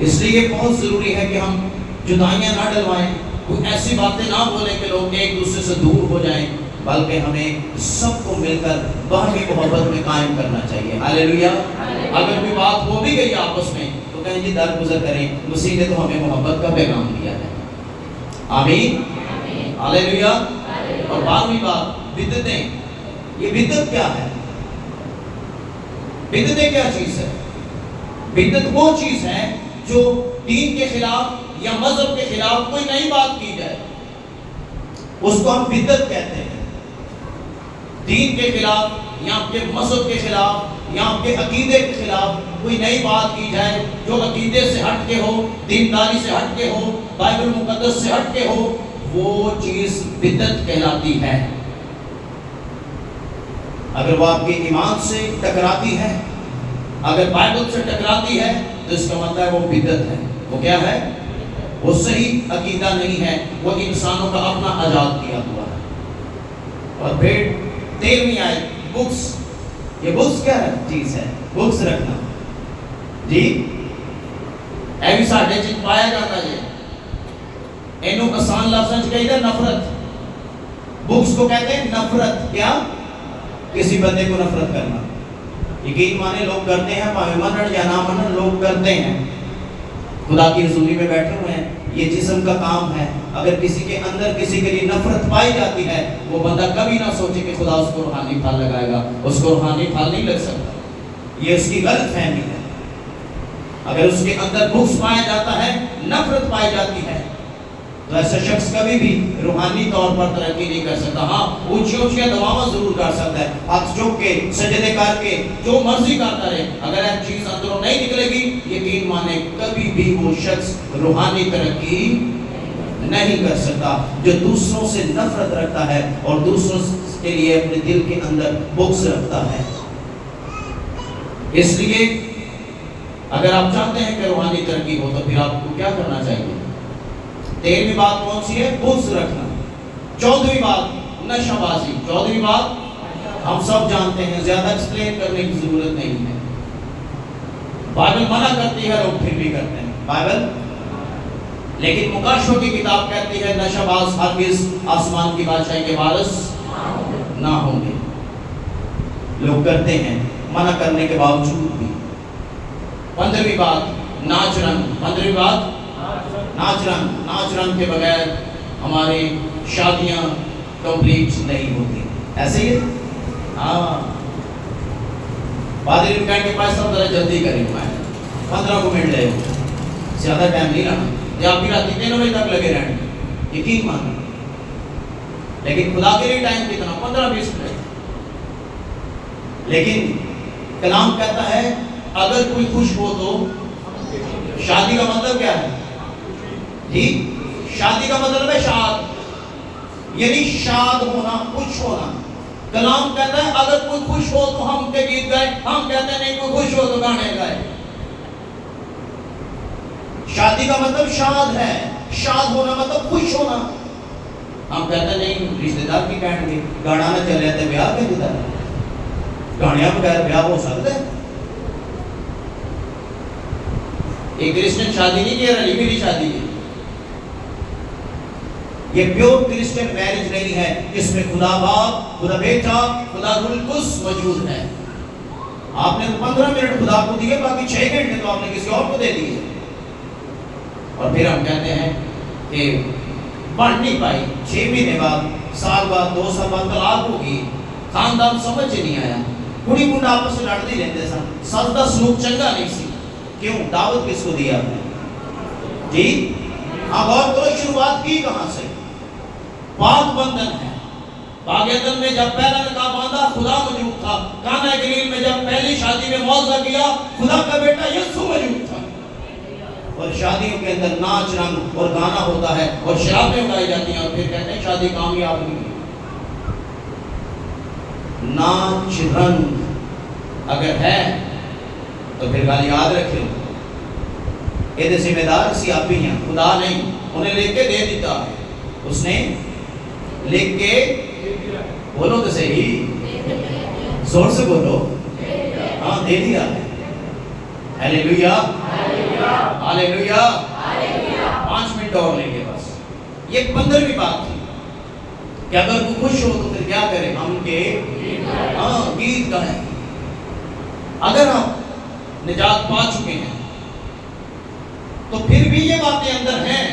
इसलिए बहुत जरूरी है कि हम जुदाइयां ना डलवाएं, कोई ऐसी बातें ना बोलें कि लोग एक दूसरे से दूर हो जाएं, बल्कि हमें सबको मिलकर बाहमी मोहब्बत में कायम करना चाहिए। हालेलुया। अगर कोई बात हो भी गई आपस में तो कहें जी दरगुजर करें, मसीह ने तो हमें मोहब्बत का पैगाम दिया है। आमीन हालेलुया। और 12वीं बात बिदअतें। ये बिदअत क्या है? बिदअतें क्या चीज है? बिदअत वो चीज है जो दीन के खिलाफ या मजहब के खिलाफ कोई नई बात की जाए, उसको हम बिदअत कहते हैं। दीन के खिलाफ या आपके मजहब के खिलाफ या आपके अकीदे के खिलाफ कोई नई बात की जाए जो अकीदे से हट के हो, दीनदारी से हट के हो, बाइबल मुकद्दस से हट के हो, वो चीज बिदअत कहलाती है। अगर वो आपके ईमान से टकराती है, अगर बाइबल से टकराती है, तो तो इसका मतलब है वो बिदअत है। वो क्या है? वो सही अकीदा नहीं है, वो इंसानों का अपना आजाद किया हुआ है। और फिर 13वीं आयत, बुक्स। ये बुक्स क्या है चीज है? बुक्स रखना जी ऐ भी साढ़े च पाया जाता है। इनू आसान लफ्ज़ च कहीदा नफरत। बुक्स को कहते हैं नफरत। क्या? किसी बंदे को नफरत करना। यकीन माने लोग करते हैं, भावे मनन या ना मनन, लोग करते हैं। खुदा की हुजूरी में बैठे हुए हैं, ये जिस्म का काम है। अगर किसी के अंदर किसी के लिए नफरत पाई जाती है, वो बंदा कभी ना सोचे कि खुदा उसको रूहानी फल लगाएगा। उसको रूहानी फल नहीं लग सकता, ये उसकी गलत फहमी है। अगर उसके अंदर बुक्स पाया जाता है, नफरत पाई जाती है, तो ऐसा शख्स कभी भी रूहानी तौर पर तरक्की नहीं कर सकता। हाँ, ऊंची ऊंची दवाएं जरूर कर सकता है, हाथ झुक के, सजदे करके, जो मर्जी करता रहे। अगर ऐसी चीज अंदरों नहीं निकलेगी, यकीन माने कभी भी वो शख्स रूहानी तरक्की नहीं कर सकता। जो दूसरों से नफरत रखता है और दूसरों के लिए अपने दिल के अंदर बुक्स रखता है। इसलिए अगर आप चाहते हैं कि रूहानी तरक्की हो, तो फिर आपको क्या करना चाहिए? 13वीं बात कौन सी है? बुक्स रखना। 14वीं बात, नशाबाजी। 14वीं बात हम सब जानते हैं, ज्यादा एक्सप्लेन करने की जरूरत नहीं है। बाइबल मना करती है, लोग फिर भी करते हैं बाइबल। लेकिन मुकाशों की किताब कहती है नशाबाज हरगिज़ आसमान की बादशाही के वारिस ना होंगे। लोग करते हैं मना करने के बावजूद भी। 15वीं बात, नाच रंग। 15वीं बात, नाच रंग। नाच रंग के बगैर हमारी शादियां कंप्लीट नहीं होती। ऐसे ही हाँ, पादरी कह के पास सब जरा जल्दी करें, 15 को मिनट ले, ज्यादा टाइम नहीं रहना, या फिर रात 3 बजे तक लगे रहने, यकीन मानो। लेकिन खुदा के लिए टाइम कितना? 15-20 मिनट। लेकिन कलाम कहता है अगर कोई खुश हो तो शादी का मतलब क्या है जी? शादी का मतलब है शाद, यानी शाद होना, खुश होना। कलाम कहता है अगर कोई खुश हो तो हम के गीत गाए। हम कहते हैं नहीं, कोई खुश हो तो गाने गाए। शादी का मतलब शाद है, शाद होना मतलब खुश होना। हम कहते नहीं, रिश्तेदार की कहेंगे गाना ना चले तो ब्याह के दिता, गानिया बगैर ब्याह हो सकता है? एक क्रिश्चियन शादी नहीं की, रली मिली शादी है। ये प्योर क्रिश्चियन मैरिज नहीं है, जिसमें खुदा बाप, खुदा बेटा, खुदा रूह कुद्स मौजूद है। आपने 15 मिनट खुदा को दिए, बाकी 6 घंटे तो आपने किसी और को दे दिए। और फिर हम कहते हैं कि बढ़ नहीं पाई, 6 महीने बाद, साल बाद, 2 साल बाद तलाक होगी, खानदान समझ नहीं आया, कुड़ी मुंडा आपस में लड़ते रहते सन, सच का सलूक चंगा नहीं सी। क्यों? दावत किसको दिया आपने जी? हाँ, गौर करो, शुरुआत की कहां से? पाक बंधन है। पाक बंधन में जब पहला निकाह बांधा, खुदा मौजूद था। काना गलील में जब पहली शादी में मौजा किया, खुदा का बेटा यीशु मौजूद था। और शादियों के अंदर नाच रंग और गाना होता है और शराबें उड़ाई जाती हैं, और फिर कहते हैं शादी कामयाब नहीं। नाच रंग अगर है तो फिर गाली याद रखे, ये जिम्मेदार सी आप ही हैं, खुदा नहीं। उन्हें लिख के दे दिता, उसने लिख के, बोलो तो सही, जोर से बोलो, हाँ दे दिया। Hallelujah, hallelujah. 5 मिनट और लेंगे बस। ये 15वीं बात थी कि अगर तू खुश हो तो फिर क्या करें? हम के हाँ गीत गाएं। अगर हम निजात पा चुके हैं तो फिर भी ये बातें अंदर हैं,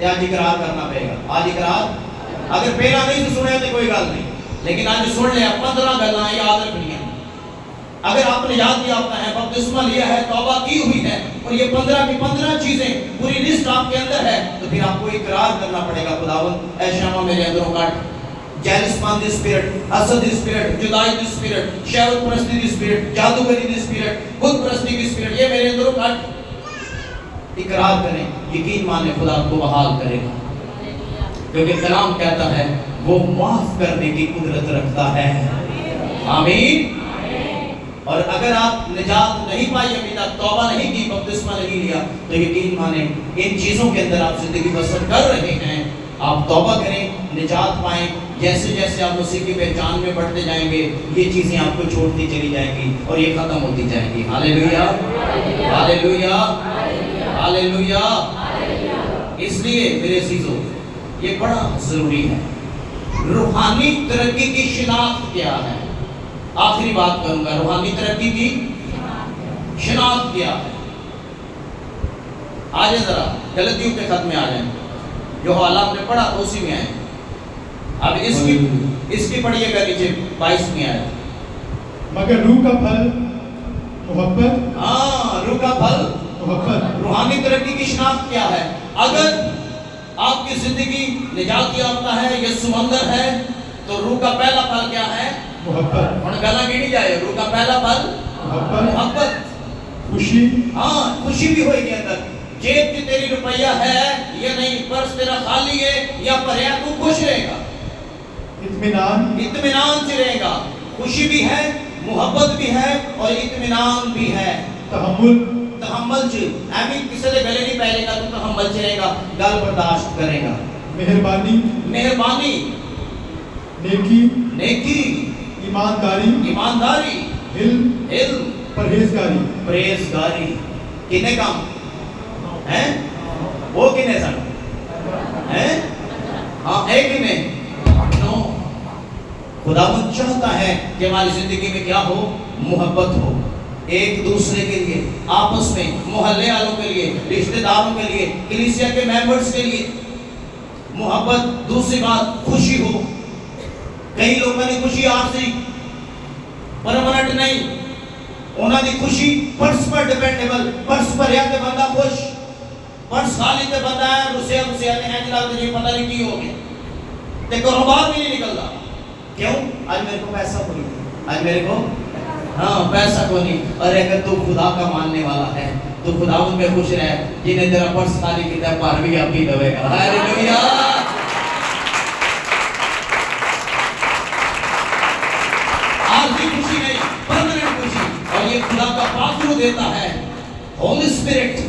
आज इकरार करना पड़ेगा। आज इकरार अगर पहला नहीं तो सुने तो कोई गल नहीं, लेकिन आज सुन लिया, 15 गल्लां याद रखनी है। अगर आपने याद किया, आपने है बपतिस्मा लिया है, तौबा की हुई है, और ये 15 की 15 चीजें पूरी लिस्ट आपके अंदर है, तो फिर आपको इकरार करना पड़ेगा, खुदावंद ऐ शमा मेरे अंदरों काट, जेलसपन दी स्पिरिट, हसद दी स्पिरिट, जुदाई दी स्पिरिट, शहवत परस्ती दी स्पिरिट, जादूगरी दी स्पिरिट, बुत परस्ती की स्पिरिट, ये मेरे अंदरों काट। इकरार करें, यकीन माने खुदा आपको बहाल करेगा, क्योंकि कलाम कहता है वो माफ करने की कुदरत रखता है। आमीन। और अगर आप निजात नहीं पाई अभी तक, तौबा नहीं की, बपतिस्मा नहीं लिया, तो यकीन माने इन चीजों के अंदर आप जिंदगी बसर कर रहे हैं। आप तौबा करें, निजात पाएं। जैसे जैसे आप मसीह की पहचान में बढ़ते जाएंगे, ये चीजें आपको छोड़ती चली जाएंगी और ये खत्म होती जाएंगी। Hallelujah, hallelujah, hallelujah. इसलिए मेरे अजीजों, ये बड़ा जरूरी है। रूहानी तरक्की की शिनाख्त क्या है? आखिरी बात करूंगा, रूहानी तरक्की की शिनाख्त क्या है? आ जाए जरा गलतियों के खत में आ जाए, जो हवाला हमने पढ़ा तो उसी में आए। अब इसकी पढ़िएगा नीचे 22 में आया। मगर रूह का फल मोहब्बत। हाँ, रूह का फल मोहब्बत। रूहानी तरक्की की शिनाख्त क्या है? अगर आपकी जिंदगी निजात याफ्ता है, ये समंदर है, तो रूह का पहला फल क्या है? मोहब्बत। और गला गिनी जाए, रूह का पहला फल मोहब्बत, खुशी। हाँ, खुशी भी होगी अंदर। जेब की तेरी रुपया है या नहीं, पर्स तेरा खाली है या भरिया, तू खुश रहेगा। इत्मीनान। इत्मीनान से रहेगा। खुशी भी है, मोहब्बत भी है और इत्मीनान भी है। तहम्मुल। तहम्मुल से आमीन, किसी से गले नहीं पहलेगा, तू तहम्मुल से रहेगा, गल बर्दाश्त करेगा। मेहरबानी। मेहरबानी। नेकी। नेकी। ईमानदारी। ईमानदारी। इल्म। इल्म। परहेजगारी। परहेजगारी। कितने काम हैं? वो कितने सन हैं? हाँ, एक ही में नो। खुदावंद चाहता है कि हमारी जिंदगी में क्या हो? मोहब्बत हो, एक दूसरे के लिए, आपस में, मोहल्ले वालों के लिए, रिश्तेदारों के लिए, कलीसिया के मेंबर्स के लिए मोहब्बत। दूसरी बात, खुशी हो। कई लोगों की खुशी आरजी परमानेंट नहीं, उन्होंने खुशी पर्स पर डिपेंडेबल। पर्स पर या के बंदा खुश, पर्स खाली ते बंदा है रुसिया रुसिया ने है जला तुझे पता नहीं की हो गया ते कारोबार भी नहीं निकलता। क्यों? आज मेरे को पैसा कोई नहीं, आज मेरे को हाँ पैसा को नहीं। अरे अगर तू खुदा का मानने वाला है तो खुदा उनमें खुश रहे, जिन्हें तेरा पर्स खाली किया पर भी आपकी दवेगा। हालेलुया। आरजी खुशी नहीं, परमानेंट खुशी, और ये खुदा का पात्र देता है, होली स्पिरिट।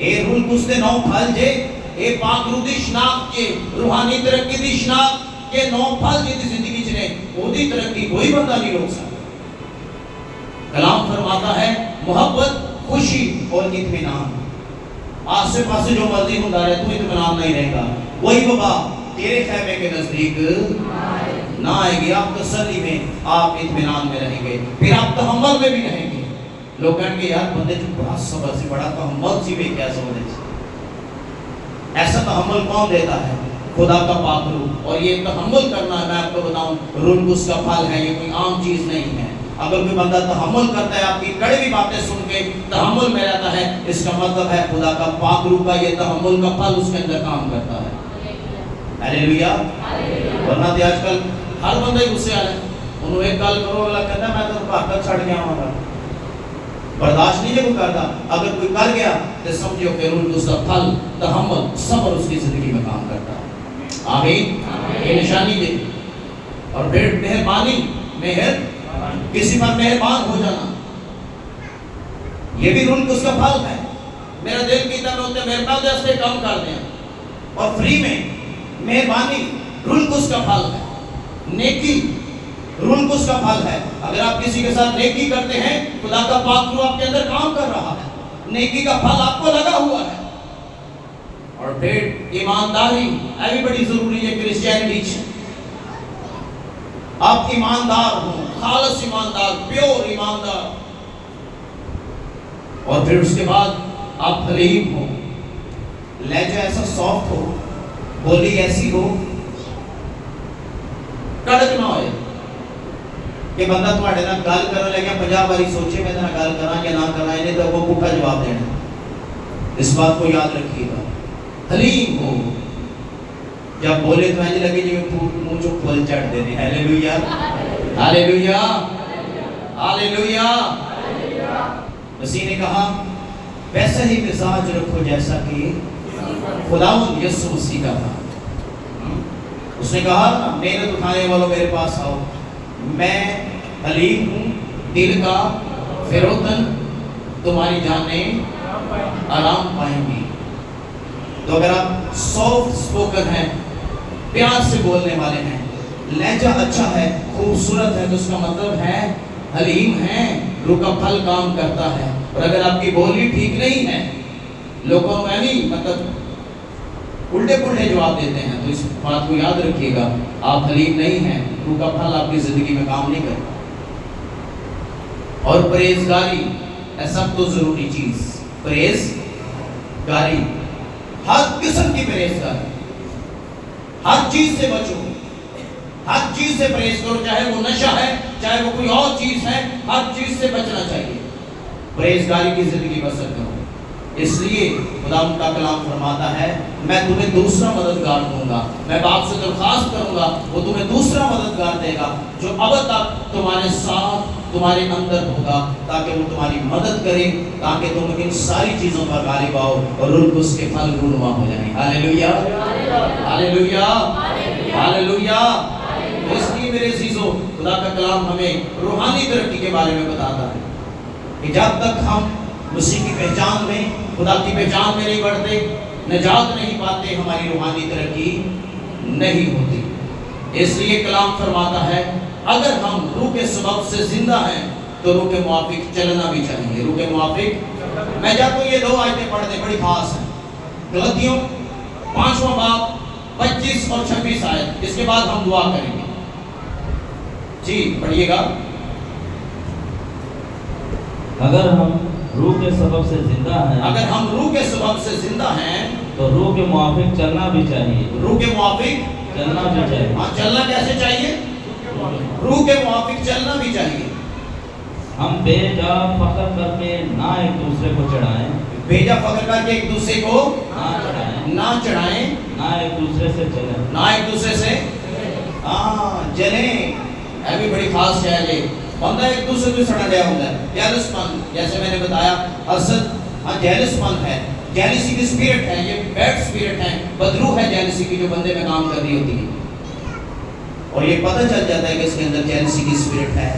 ए रूल कुछ नौ फल जे ए पाकरू दी शनाख्त के, रूहानी तरक्की दी शनाख्त के 9 फल जी जिंदगी च ने, ओदी तरक्की कोई बंदा नहीं रोक सकता। कलाम फरमाता है मोहब्बत, खुशी और इत्मीनान। आसे पासे जो मर्जी होता रहे, तू इत्मीनान नहीं रहेगा। वही वबा तेरे खैमे के नजदीक ना आएगी। आप तसल्ली में, आप इत्मीनान में रहेंगे, फिर आप तहम्मुल में भी रहेंगे। लोग कहेंगे यार बंदे जो बड़ा सब्र से, बड़ा तहम्मुल सी भी क्या समझे। ऐसा तहम्मुल कौन देता है? खुदा का पाक रूह। और ये तहम्मुल करना, मैं आपको बताऊं, रूह उसका फल है, ये कोई आम चीज नहीं है। अगर कोई बंदा तहम्मुल करता है, आपकी कड़वी बातें सुन के तहम्मुल में रहता है, इसका मतलब है खुदा का पाक रूह का ये तहम्मुल का फल उसके अंदर काम करता है। हालेलुया। वरना तो आजकल हर बंदा ही गुस्से आ रहा है। उन्होंने एक गल करो, अगला कहता मैं तो घर तक छड़ गया हूं, बर्दाश्त नहीं जो करता। अगर कोई कर गया तो समझो कि रूह उसका फल तहम्मुल, सब्र उसकी जिंदगी में काम करता है। आमीन। ये निशानी है। और फिर मेहरबानी, मेहर, किसी पर मेहरबान हो जाना, ये भी रूह उसका फल है। मेरा दिल की तरह होते मेहरबान से कम कर दें और फ्री में मेहरबानी रूह उसका फल है। नेकी रूह उसका फल है। अगर आप किसी के साथ नेकी करते हैं, खुदा का पाक रूह आपके अंदर काम कर रहा है, नेकी का फल आपको लगा हुआ है। और फिर ईमानदारी, ये भी बड़ी जरूरी है क्रिश्चियनिटी। आप ईमानदार हो, खालिस ईमानदार, प्योर ईमानदार। और फिर उसके बाद आप हलीम हो, लहजा ऐसा सॉफ्ट हो, बोली ऐसी हो, कड़क ना होए कि बंदा तुम्हारे नाल गल करन लगे 50 बारी सोचे मैं तेरे नाल गल करा या ना करा, इन्हें तो वो पुठा जवाब देना। इस बात को याद रखिएगा। हलीम हो, जब बोले तो ऐसे लगे जिਵੇਂ मुंह चो फूल चढ़ देने। Hallelujah, hallelujah, hallelujah. मसीह ने कहा वैसा ही मिजाज रखो जैसा कि खुदावंद यीशु मसीह का था। उसने कहा मेहनत उठाने वालों मेरे पास आओ, मैं हलीम हूँ, दिल का फिरोतन तुम्हारी जानें आराम पाएंगी। तो अगर आप सॉफ्ट स्पोकन हैं, प्यार से बोलने वाले हैं, लहजा अच्छा है, खूबसूरत है, तो उसका मतलब है हलीम है, रुका फल काम करता है। और अगर आपकी बोली ठीक नहीं है, लोगों में नहीं मतलब उल्टे पुल्टे जवाब देते हैं, तो इस बात को याद रखिएगा, आप हलीम नहीं हैं, रुका फल आपकी जिंदगी में काम नहीं करता। और परहेजगारी है सब तो जरूरी चीज, परहेजगारी, हर किस्म की परहेजगारी, हर चीज से बचो, हर चीज से परहेज करो, चाहे वो नशा है, चाहे वो कोई और चीज है, हर चीज से बचना चाहिए, परहेजगारी की जिंदगी बसर करो। इसलिए खुदा का कलाम फरमाता है, मैं तुम्हें दूसरा मददगार दूंगा, मैं बाप से दरख्वास्त करूंगा, वो तुम्हें दूसरा मददगार देगा, जो अब तक तुम्हारे साथ तुम्हारे अंदर होगा, ताकि वो तुम्हारी मदद करे, ताकि तुम इन सारी चीजों पर गालिब आओ और उसके फल रूनुमा हो जाए। Hallelujah, hallelujah, hallelujah. इसलिए मेरे अजीजों, खुदा का कलाम हमें रूहानी तरक्की के बारे में बताता है कि जब तक हम मसीह की पहचान में, खुदा की पहचान में नहीं बढ़ते, निजात नहीं पाते, हमारी रूहानी तरक्की नहीं होती। इसलिए कलाम फरमाता है, अगर हम रूह के सबब से जिंदा हैं तो रूह के मुआफिक चलना भी चाहिए। रूह के मुआफिक, मैं चाहता हूँ ये दो आयतें पढ़ने बड़ी खास हैं, गलतियों 5वां बाब 25 और 26 आयत, इसके बाद हम दुआ करेंगे। जी पढ़िएगा। अगर हम रूह के सबब से जिंदा हैं, अगर हम रूह के सबब से जिंदा हैं तो रूह के मुआफिक चलना भी चाहिए। रूह के मुआफिक चलना भी चाहिए। हाँ, चलना कैसे चाहिए? रूह के मुआफिक चलना भी चाहिए। हम बेजा फख्र करके ना एक दूसरे को चढ़ाएं, बेजा फख्र करके एक दूसरे को ना चढ़ाएं, ना चढ़ाएं, ना एक दूसरे से जलें, ना एक दूसरे से जले। है भी बड़ी खास है ये, बंदा एक दूसरे को सड़ा गया होता है, जेलसपन, जैसे मैंने बताया हसद, जेलसपन है, जेलसी की स्पिरिट है, ये बैड स्पिरिट है, बदरू है जेलसी की, जो बंदे में काम कर रही होती है, और ये पता चल जाता है कि इसके अंदर जेलसी की स्पिरिट है।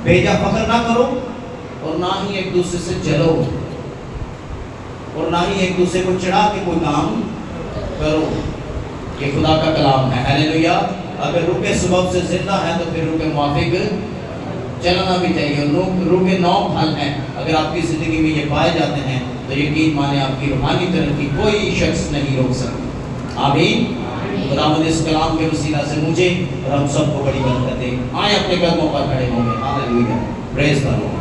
बेजा फख्र ना करो और ना ही एक दूसरे से जलो, और ना ही एक दूसरे को चढ़ा के कोई काम करो। ये खुदा का कलाम है। हालेलुया। अगर रूह के सबब से जिंदा है तो फिर रूह के मुआफिक चलना भी चाहिए। रूह के 9 फल हैं, अगर आपकी जिंदगी में ये पाए जाते हैं तो यकीन माने आपकी रूहानी तरक्की कोई शख्स नहीं रोक सकता। आमीन। खुदावंद इस कलाम के वसीला से मुझे और हम सबको बड़ी बरकत दे। आए अपने कदमों पर खड़े होंगे। हालेलुया। Praise the Lord.